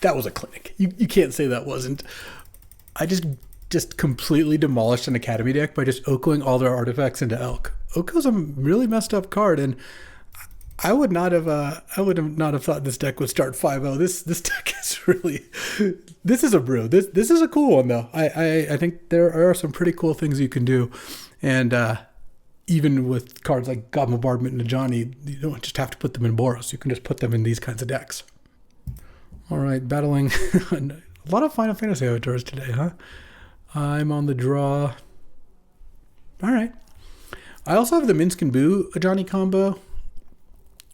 That was a clinic. You can't say that wasn't. I just completely demolished an Academy deck by just Okoing all their artifacts into Elk. Oko's a really messed up card, and I would not have thought this deck would start 5-0. This deck is really, this is a brew. This is a cool one though. I think there are some pretty cool things you can do, and even with cards like God Bombardment and Najani, you don't just have to put them in Boros. You can just put them in these kinds of decks. All right, battling a lot of Final Fantasy avatars today, huh? I'm on the draw. All right. I also have the Minskin Boo Ajani combo,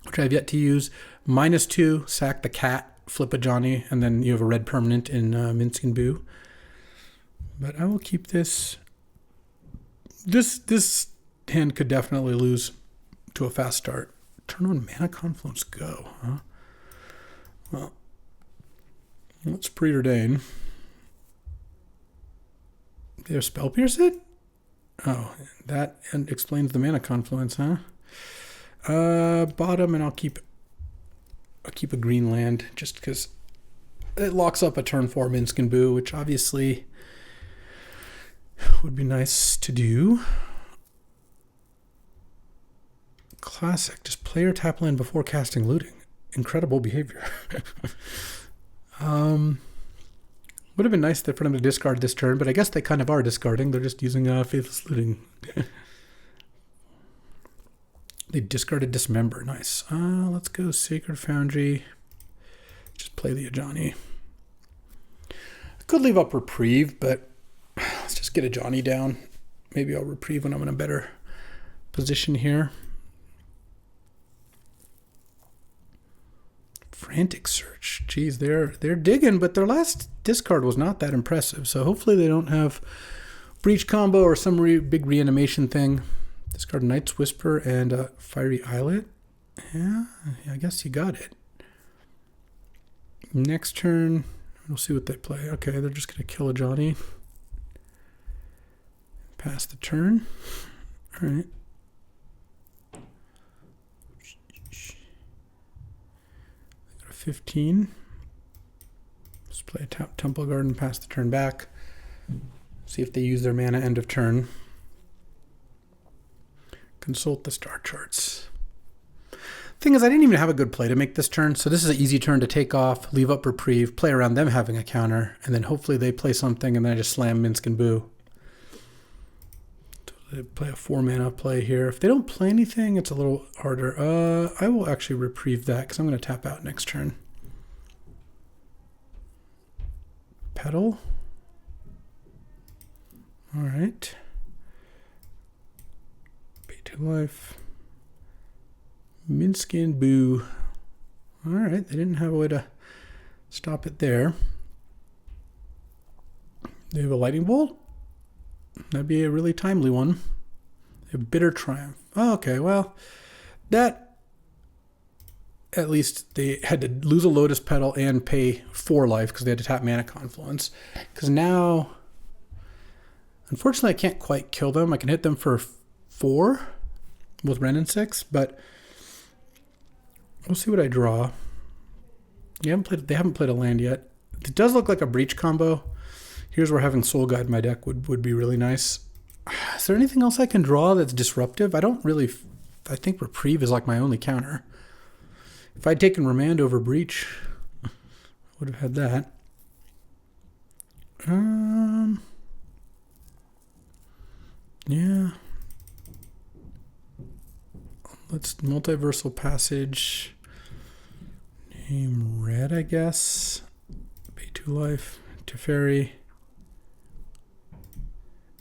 which I have yet to use. -2, sack the cat, flip a Johnny, and then you have a red permanent in Minskin Boo. But I will keep this. This hand could definitely lose to a fast start. Turn on Mana Confluence, go, huh? Well, let's preordain. They have Spell Pierce it? Oh, that explains the Mana Confluence, huh? Bottom, and I'll keep a green land just because it locks up a turn 4 Minskin Boo, which obviously would be nice to do. Classic, just play or tap land before casting Looting. Incredible behavior. Would have been nice for them to discard this turn, but I guess they kind of are discarding. They're just using Faithless Looting. They discarded Dismember. Nice. Let's go Sacred Foundry. Just play the Ajani. I could leave up Reprieve, but let's just get Ajani down. Maybe I'll Reprieve when I'm in a better position here. Frantic Search. Geez, they're digging, but their last discard was not that impressive. So hopefully they don't have Breach combo or some big reanimation thing. Discard Night's Whisper and a Fiery Islet. Yeah, I guess you got it. Next turn, we'll see what they play. Okay, they're just going to kill a Johnny. Pass the turn. All right. 15. Let's play a Temple Garden, pass the turn back. See if they use their mana end of turn. Consult the star charts. Thing is, I didn't even have a good play to make this turn, so this is an easy turn to take off, leave up Reprieve, play around them having a counter, and then hopefully they play something, and then I just slam Minskin Boo. So they play a 4-mana play here. If they don't play anything, it's a little harder. I will actually Reprieve that, because I'm going to tap out next turn. Petal. All right. Pay 2 life. Minskin Boo. All right, they didn't have a way to stop it there. They have a Lightning Bolt. That'd be a really timely one. A bitter triumph. Oh, okay, well, that, at least they had to lose a Lotus Petal and pay 4 life because they had to tap Mana Confluence. Because now, unfortunately, I can't quite kill them. I can hit them for 4 with Wrenn and 6, but we'll see what I draw. They haven't played a land yet. It does look like a Breach combo. Here's where having Soul Guide in my deck would be really nice. Is there anything else I can draw that's disruptive? I think Reprieve is like my only counter. If I'd taken Remand over Breach, I would have had that. Yeah. Let's Multiversal Passage. Name red, I guess. Pay 2 life. Teferi.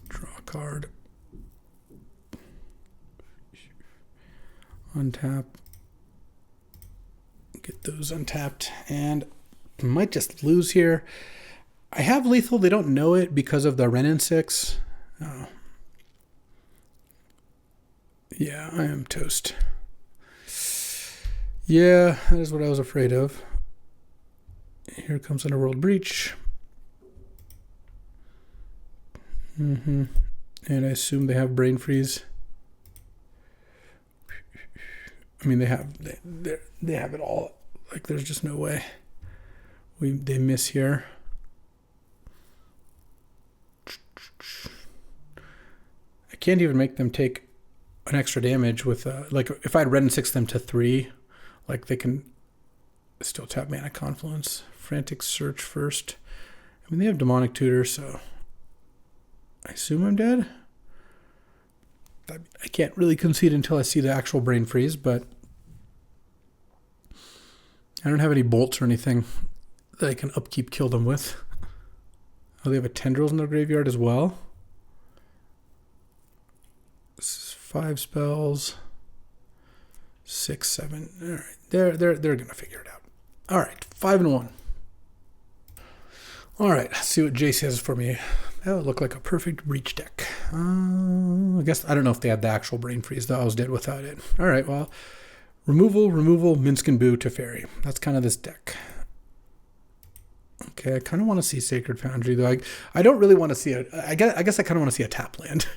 Draw a card. Untap. Get those untapped. And I might just lose here. I have lethal. They don't know it because of the Wrenn and 6. Oh. Yeah, I am toast. Yeah, that is what I was afraid of. Here comes Underworld Breach. And I assume they have Brain Freeze. I mean, they have it all. Like, there's just no way they miss here. I can't even make them take an extra damage with like if I had Wrenn and 6 them to 3, like they can still tap Mana Confluence. Frantic Search first. I mean, they have Demonic Tutor, so I assume I'm dead. I can't really concede until I see the actual Brain Freeze, but I don't have any bolts or anything that I can upkeep kill them with. Oh, they have a Tendrils in their graveyard as well. This is 5 spells. 6, 7. All right, they're gonna figure it out. All right, 5 and 1. All right, let's see what Jace has for me. That would look like a perfect Breach deck. I guess I don't know if they had the actual Brain Freeze though. I was dead without it. All right, well, removal, Minsc and Boo, Teferi. That's kind of this deck. Okay, I kind of want to see Sacred Foundry though. I don't really want to see it. I guess I kind of want to see a tap land.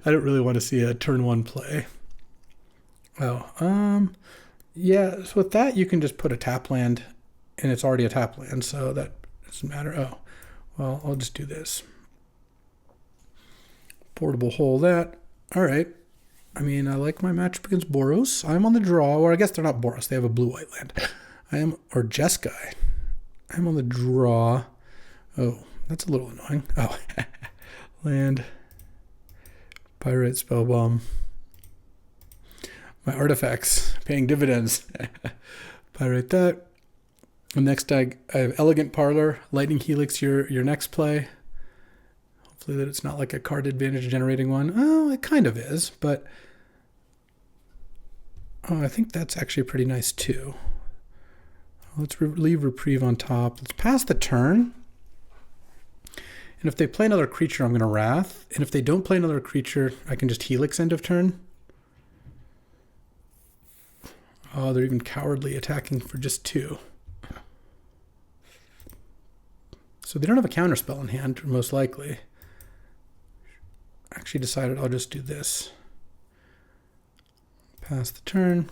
I don't really want to see a turn 1 play. Oh, yeah. So with that, you can just put a tap land, and it's already a tap land, so that doesn't matter. Oh, well, I'll just do this. Portable Hole that. All right. I mean, I like my matchup against Boros. I'm on the draw, or I guess they're not Boros. They have a blue-white land. Or Jeskai. I'm on the draw. Oh, that's a little annoying. Oh, land. Pyrite Spellbomb. My artifacts paying dividends. Pyrite that. And next I have Elegant Parlor, Lightning Helix, your next play. Hopefully that it's not like a card advantage generating one. Oh, it kind of is, but I think that's actually pretty nice too. Let's leave Reprieve on top. Let's pass the turn. And if they play another creature, I'm going to Wrath. And if they don't play another creature, I can just Helix end of turn. Oh, they're even cowardly attacking for just 2. So they don't have a counterspell in hand, most likely. Actually decided I'll just do this. Pass the turn.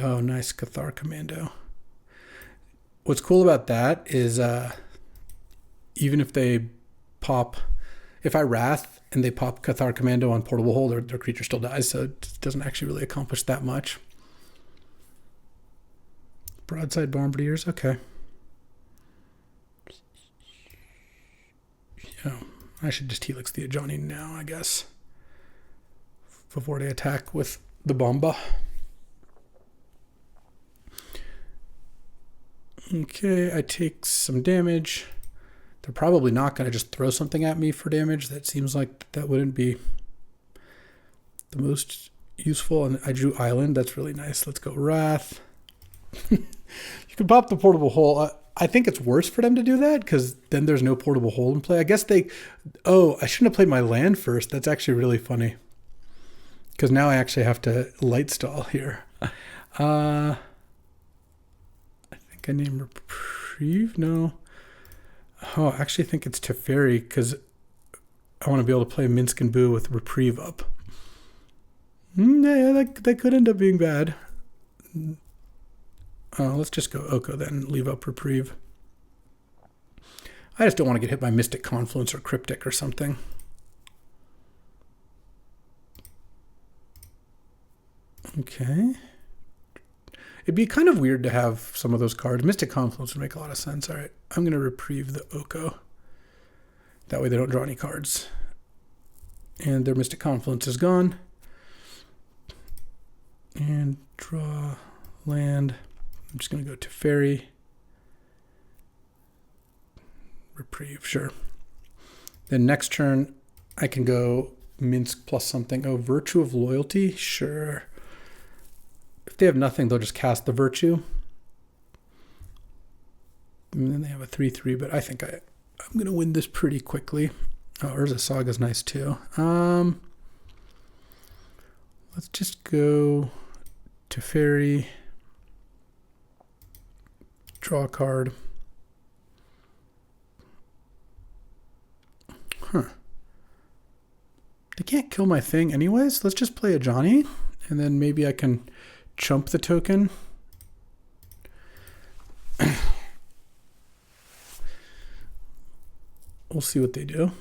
Oh, nice Cathar Commando. What's cool about that is even if they pop... If I Wrath and they pop Cathar Commando on Portable Hole, their creature still dies, so it doesn't actually really accomplish that much. Broadside Bombardiers, okay. Yeah, I should just Helix the Ajani now, I guess, before they attack with the Bomba. Okay, I take some damage. They're probably not going to just throw something at me for damage. That seems like that wouldn't be the most useful. And I drew Island. That's really nice. Let's go Wrath. You can pop the Portable Hole. I think it's worse for them to do that because then there's no portable hole in play. I guess they... Oh, I shouldn't have played my land first. That's actually really funny. Because now I actually have to light stall here. I think I named Reprieve? No. Oh, I actually think it's Teferi because I want to be able to play Minsk and Boo with Reprieve up. Yeah, that could end up being bad. Let's just go Oko then, leave up Reprieve. I just don't want to get hit by Mystic Confluence or Cryptic or something. Okay. It'd be kind of weird to have some of those cards. Mystic Confluence would make a lot of sense. All right, I'm going to Reprieve the Oko. That way they don't draw any cards. And their Mystic Confluence is gone. And draw land. I'm just going to go to Teferi. Reprieve, sure. Then next turn, I can go Minsk plus something. Oh, Virtue of Loyalty? Sure. If they have nothing, they'll just cast the Virtue. And then they have a 3/3, but I think I'm going to win this pretty quickly. Oh, Urza Saga's nice too. Let's just go Teferi. Draw a card. Huh. They can't kill my thing anyways. Let's just play a Johnny, and then maybe I can chump the token. We'll see what they do.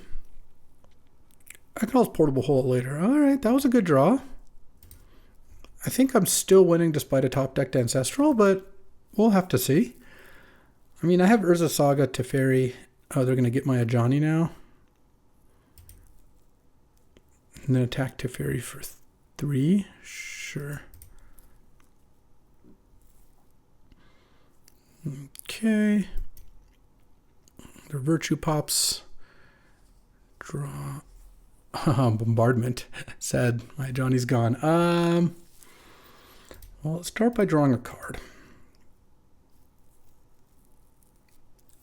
I can always portable hole it later. All right, that was a good draw. I think I'm still winning despite a top-decked Ancestral, but we'll have to see. I mean, I have Urza Saga, Teferi. Oh, they're going to get my Ajani now. And then attack Teferi for 3. Sure. Okay. Their Virtue pops. Draw. Bombardment. Sad. My Johnny's gone. Well, let's start by drawing a card.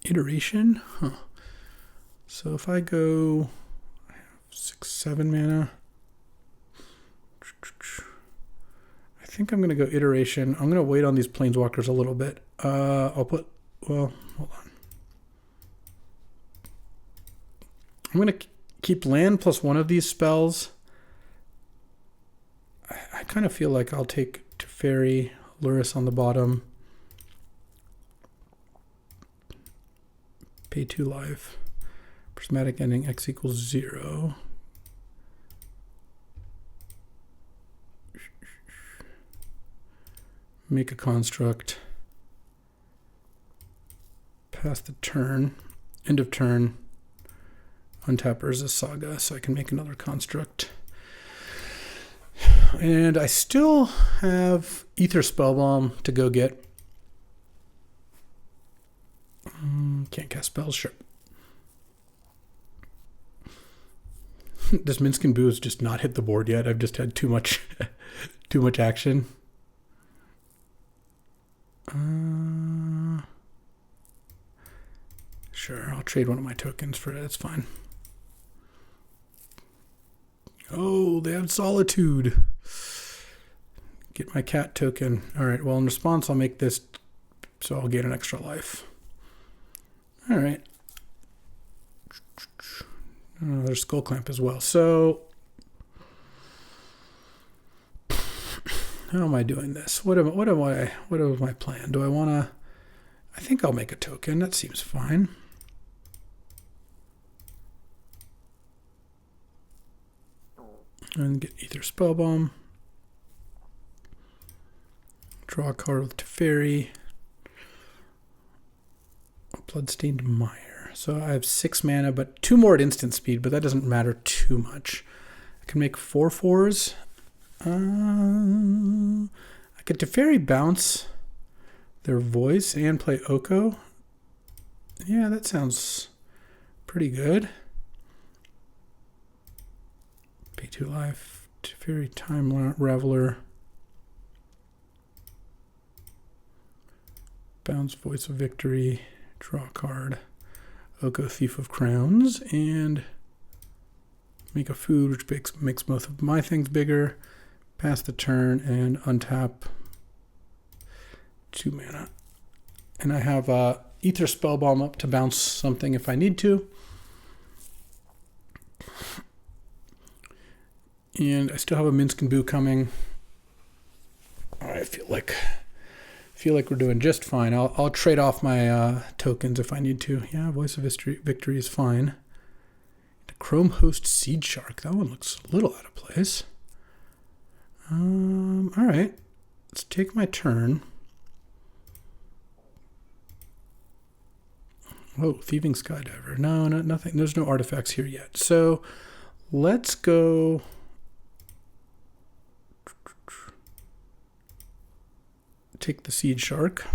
Iteration? Huh. So if I go 6, 7 mana, I think I'm going to go Iteration. I'm going to wait on these Planeswalkers a little bit. I'll put, well, hold on. I'm going to keep land plus one of these spells. I kind of feel like I'll take Teferi, Luris on the bottom. Pay 2 life. Prismatic ending X equals 0. Make a construct. Pass the turn. End of turn. Untap Urza Saga so I can make another construct. And I still have Ether Spellbomb to go get. Can't cast spells, sure. This Minsk and Boo has just not hit the board yet. I've just had too much action. Sure, I'll trade one of my tokens for it. That's fine. Oh, they have Solitude. Get my cat token. All right, well, in response, I'll make this so I'll get an extra life. All right. There's Skull Clamp as well. So, how am I doing this? What is my plan? Do I want to? I think I'll make a token. That seems fine. And get Ether Spellbomb. Draw a card with Teferi. Bloodstained Mire. So I have 6 mana, but 2 more at instant speed, but that doesn't matter too much. I can make 4 4s. I could Teferi bounce their Voice and play Oko. Yeah, that sounds pretty good. Pay 2 life. Teferi Time Raveler. Bounce Voice of Victory. Draw a card. Oko, Thief of Crowns, and make a food, which makes both of my things bigger. Pass the turn and untap 2 mana. And I have Ether Spellbomb up to bounce something if I need to. And I still have a Minsk and Boo coming. I feel like we're doing just fine. I'll trade off my tokens if I need to. Yeah, Voice of Victory is fine. The Chrome Host Seed Shark. That one looks a little out of place. All right. Let's take my turn. Oh, Thieving Skydiver. No, nothing. There's no artifacts here yet. So let's go. Take the Seed Shark.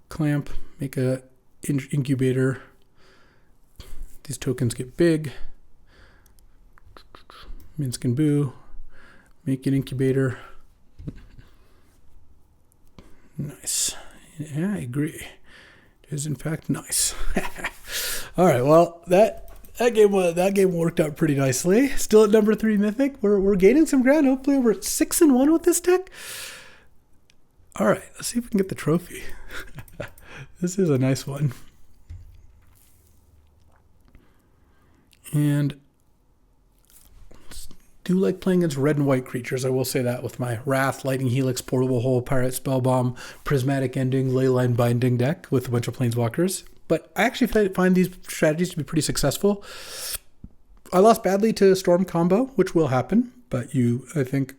Clamp. Make a incubator. These tokens get big. Minsk and Boo. Make an incubator. Nice. Yeah, I agree. It is in fact nice. All right. Well, that game worked out pretty nicely. Still at number 3 Mythic. We're gaining some ground. Hopefully, we're 6-1 with this deck. All right. Let's see if we can get the trophy. This is a nice one. And do like playing against red and white creatures. I will say that with my Wrath, Lightning Helix, Portable Hole, Pirate Spellbomb, Prismatic Ending, Leyline Binding deck with a bunch of Planeswalkers. But I actually find these strategies to be pretty successful. I lost badly to Storm combo, which will happen, but I think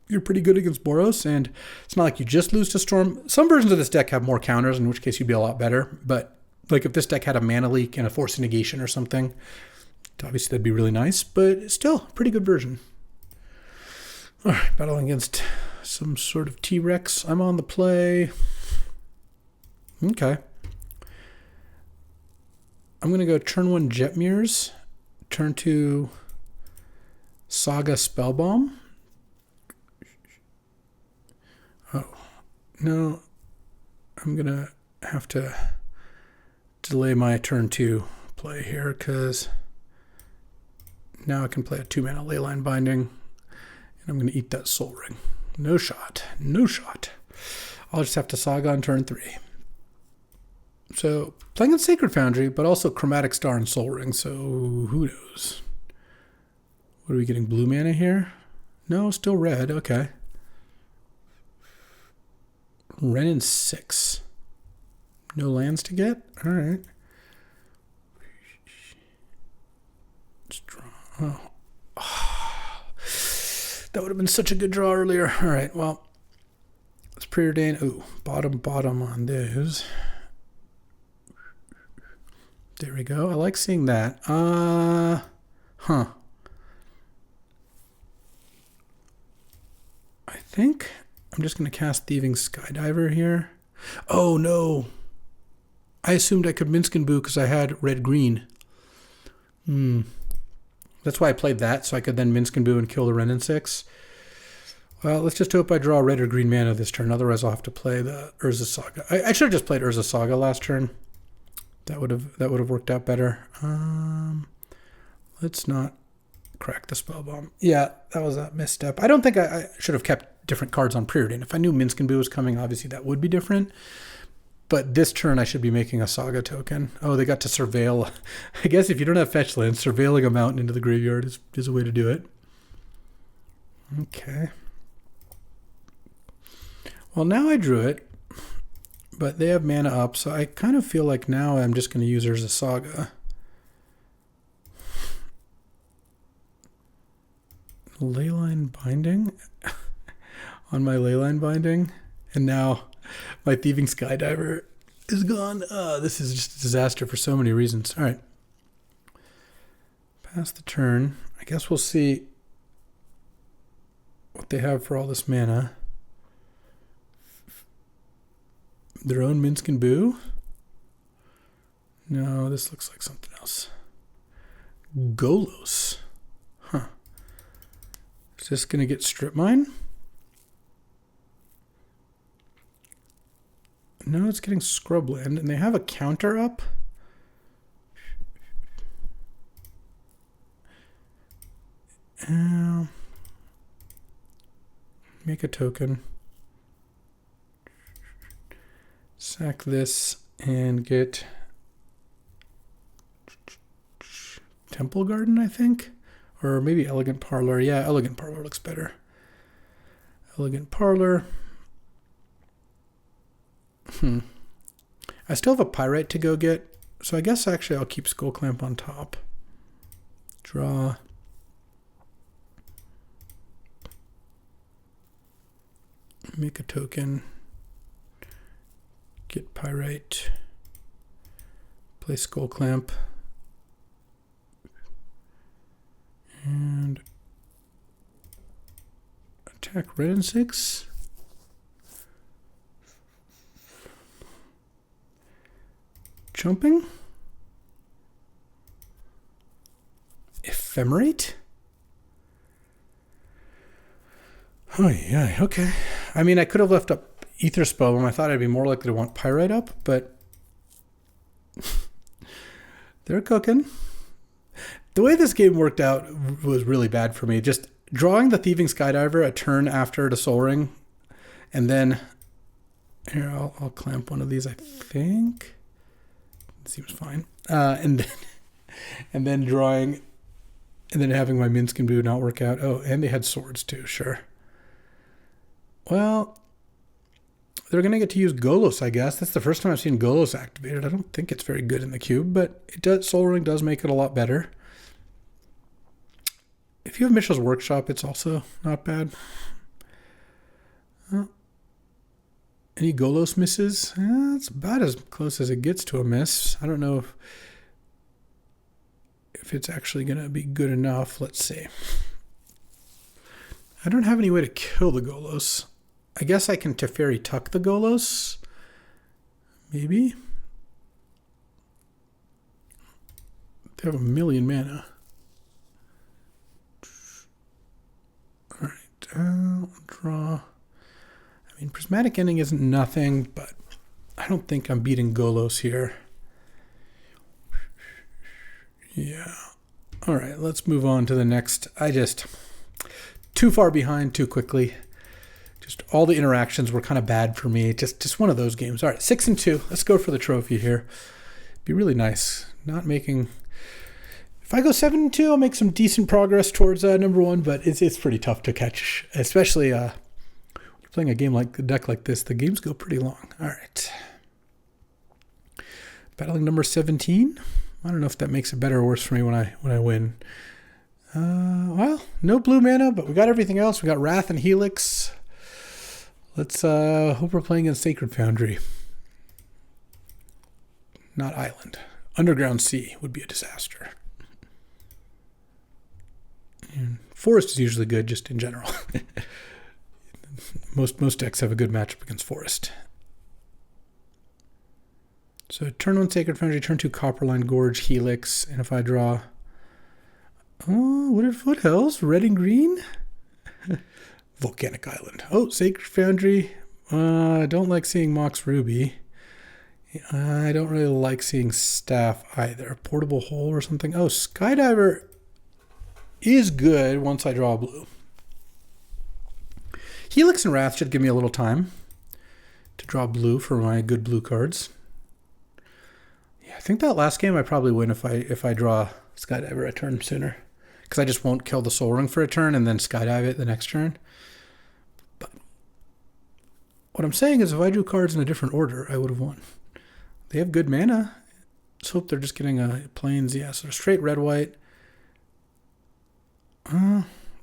you're pretty good against Boros, and it's not like you just lose to Storm. Some versions of this deck have more counters, in which case you'd be a lot better. But like if this deck had a Mana Leak and a Force Negation or something, obviously that'd be really nice, but still a pretty good version. All right, battling against some sort of T-Rex. I'm on the play. Okay. I'm going to go turn 1 Jetmirrors, turn 2 Saga Spellbomb. Oh, no. I'm going to have to delay my turn 2 play here because now I can play a 2-mana Leyline Binding, and I'm going to eat that Soul Ring. No shot. No shot. I'll just have to Saga on turn 3. So, playing on Sacred Foundry, but also Chromatic Star and Soul Ring, so who knows? What are we getting, blue mana here? No, still red, okay. Ren and 6. No lands to get? Alright. Let's draw. Oh. That would have been such a good draw earlier. Alright, well, let's preordain. Ooh, bottom on those. There we go. I like seeing that. I think I'm just going to cast Thieving Skydiver here. Oh, no. I assumed I could Minsk and Boo because I had red-green. That's why I played that, so I could then Minsk and Boo and kill the Ren and 6. Well, let's just hope I draw red or green mana this turn. Otherwise, I'll have to play the Urza Saga. I should have just played Urza Saga last turn. That would have worked out better. Let's not crack the Spellbomb. Yeah, that was a misstep. I don't think I should have kept different cards on preordain. If I knew Minsk and Boo was coming, obviously that would be different. But this turn I should be making a Saga token. Oh, they got to surveil. I guess if you don't have fetch lands, surveilling a mountain into the graveyard is a way to do it. Okay. Well, now I drew it. But they have mana up, so I kind of feel like now I'm just going to use Urza Saga. Leyline Binding on my Leyline Binding, and now my Thieving Skydiver is gone. This is just a disaster for so many reasons. All right. Pass the turn. I guess we'll see what they have for all this mana. Their own Minsk and Boo? No, this looks like something else. Golos. Huh. Is this going to get Strip Mine? No, it's getting scrubland, and they have a counter up. Make a token. Sack this and get Temple Garden, I think. Or maybe Elegant Parlor. Yeah, Elegant Parlor looks better. Elegant Parlor. I still have a Pyrite to go get, so I guess actually I'll keep Skull Clamp on top. Draw. Make a token. Get Pyrite. Play Skull Clamp. And attack red and 6. Jumping. Ephemerate. Oh yeah, okay. I mean, I could have left up Ether Spell, and I thought I'd be more likely to want Pyrite up, but they're cooking. The way this game worked out was really bad for me. Just drawing the Thieving Skydiver a turn after the Soul Ring, and then here I'll clamp one of these. I think it seems fine. And then drawing, and then having my Minskin Boo not work out. Oh, and they had swords too. Sure. Well, they're going to get to use Golos, I guess. That's the first time I've seen Golos activated. I don't think it's very good in the cube, but it does. Soul Ring does make it a lot better. If you have Mishra's Workshop, it's also not bad. Any Golos misses? It's about as close as it gets to a miss. I don't know if it's actually going to be good enough. Let's see. I don't have any way to kill the Golos. I guess I can Teferi Tuck the Golos. Maybe. They have 1 million mana. All right, I'll draw. I mean, Prismatic Ending isn't nothing, but I don't think I'm beating Golos here. Yeah. All right, let's move on to the next. Too far behind too quickly. Just all the interactions were kind of bad for me. Just one of those games. All right, 6-2. Let's go for the trophy here. Be really nice. Not making. If I go 7-2, I'll make some decent progress towards number 1, but it's pretty tough to catch, especially when you're playing a deck like this. The games go pretty long. All right. Battling number 17. I don't know if that makes it better or worse for me when I win. Well, no blue mana, but we got everything else. We got Wrath and Helix. Let's hope we're playing in Sacred Foundry. Not Island. Underground Sea would be a disaster. And Forest is usually good, just in general. most decks have a good matchup against Forest. So turn 1 Sacred Foundry, turn 2 Copperline Gorge, Helix, and if I draw Wooded Foothills, red and green. Volcanic Island. Oh, Sacred Foundry. I don't like seeing Mox Ruby. I don't really like seeing Staff either. Portable Hole or something. Oh, Skydiver is good once I draw a blue. Helix and Wrath should give me a little time to draw blue for my good blue cards. Yeah, I think that last game I probably win if I draw Skydiver a turn sooner. Because I just won't kill the Soul Ring for a turn and then Skydive it the next turn. But what I'm saying is if I drew cards in a different order, I would have won. They have good mana. Let's hope they're just getting a plains. Yeah, so straight red-white.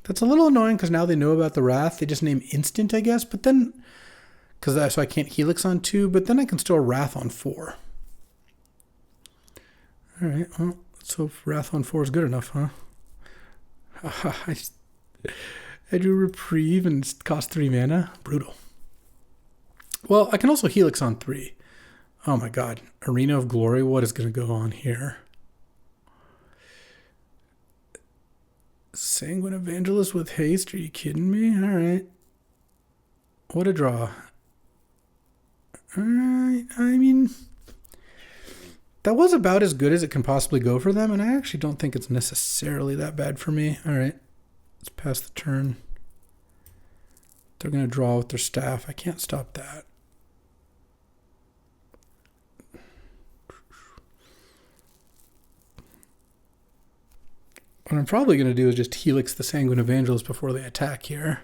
That's a little annoying because now they know about the Wrath. They just name instant, I guess. But then, so I can't Helix on 2, but then I can still Wrath on 4. All right, well, let's hope Wrath on 4 is good enough, huh? I drew Reprieve and it cost 3 mana. Brutal. Well, I can also Helix on 3. Oh my god. Arena of Glory. What is going to go on here? Sanguine Evangelist with haste. Are you kidding me? All right. What a draw. I mean, that was about as good as it can possibly go for them, and I actually don't think it's necessarily that bad for me. All right, let's pass the turn. They're going to draw with their staff. I can't stop that. What I'm probably going to do is just Helix the Sanguine Evangelist before they attack here.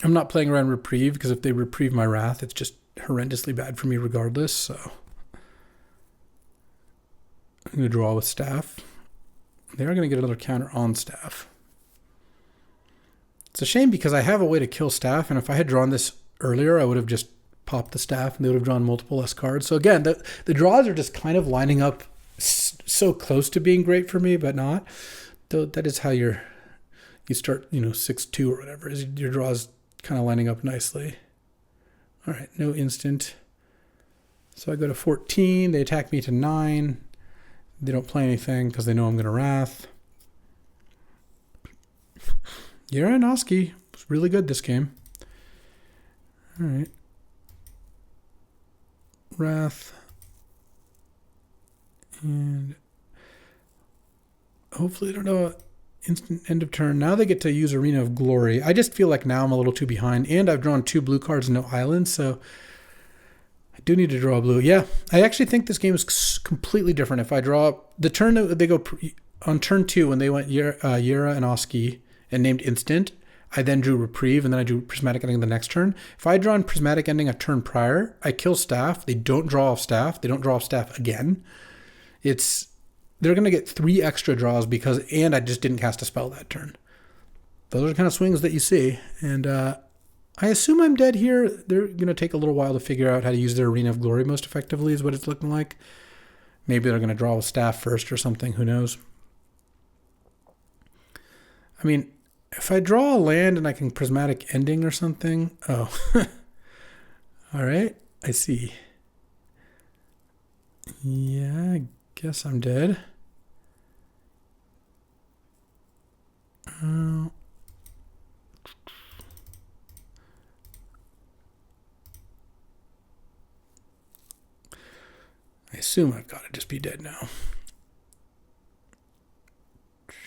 I'm not playing around Reprieve, because if they Reprieve my Wrath, it's just horrendously bad for me regardless, so I'm going to draw with Staff. They are going to get another counter on Staff. It's a shame because I have a way to kill Staff, and if I had drawn this earlier, I would have just popped the Staff, and they would have drawn multiple less cards. So again, the draws are just kind of lining up so close to being great for me, but not. Though that is how you start, 6-2 or whatever. Is your draws kind of lining up nicely. All right, no instant. So I go to 14. They attack me to 9. They don't play anything because they know I'm going to Wrath. Yaranoski was really good this game. All right. Wrath. And hopefully they don't know instant end of turn. Now they get to use Arena of Glory. I just feel like now I'm a little too behind, and I've drawn 2 blue cards and no islands, so I do need to draw a blue. Yeah, I actually think this game is completely different. If I draw the turn they go on turn 2 when they went Yera and Oski and named instant, I then drew Reprieve, and then I drew Prismatic Ending the next turn. If I draw Prismatic Ending a turn prior, I kill Staff. They don't draw off Staff. They don't draw off Staff again. They're going to get 3 extra draws and I just didn't cast a spell that turn. Those are the kind of swings that you see. And I assume I'm dead here. They're going to take a little while to figure out how to use their Arena of Glory most effectively is what it's looking like. Maybe they're going to draw with Staff first or something. Who knows? I mean, if I draw a land and I can Prismatic Ending or something. Oh. All right. I see. Yeah, I guess I'm dead. I assume I've got to just be dead now.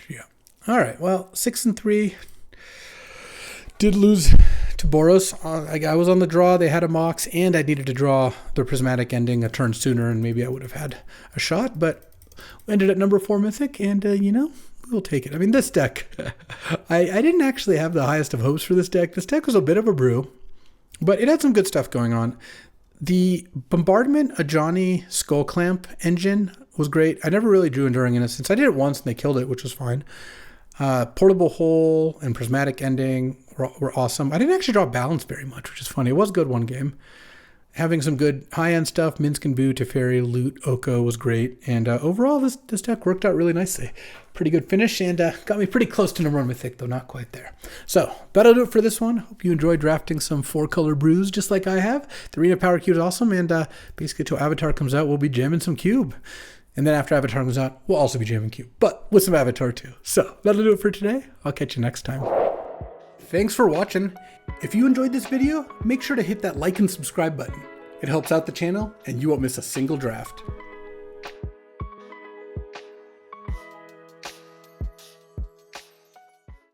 Yeah. All right. Well, 6-3. Did lose to Boros. I was on the draw. They had a Mox, and I needed to draw the Prismatic Ending a turn sooner, and maybe I would have had a shot, but we ended at number 4 Mythic, and, we'll take it. I mean, this deck, I didn't actually have the highest of hopes for this deck. This deck was a bit of a brew, but it had some good stuff going on. The Bombardment Ajani Skull Clamp engine was great. I never really drew Enduring Innocence. I did it once, and they killed it, which was fine. Portable Hole and Prismatic Ending were awesome. I didn't actually draw Balance very much, which is funny. It was good one game. Having some good high-end stuff, Minsk and Boo, Teferi, Loot, Oko was great. And overall, this deck worked out really nicely. Pretty good finish, and got me pretty close to number 1 Mythic, though not quite there. So, that'll do it for this one. Hope you enjoyed drafting some 4-color brews just like I have. The Arena Power Cube is awesome, and basically until Avatar comes out, we'll be jamming some Cube. And then after Avatar comes out, we'll also be jamming Cube, but with some Avatar too. So, that'll do it for today. I'll catch you next time. Thanks for watching. If you enjoyed this video, make sure to hit that like and subscribe button. It helps out the channel, and you won't miss a single draft.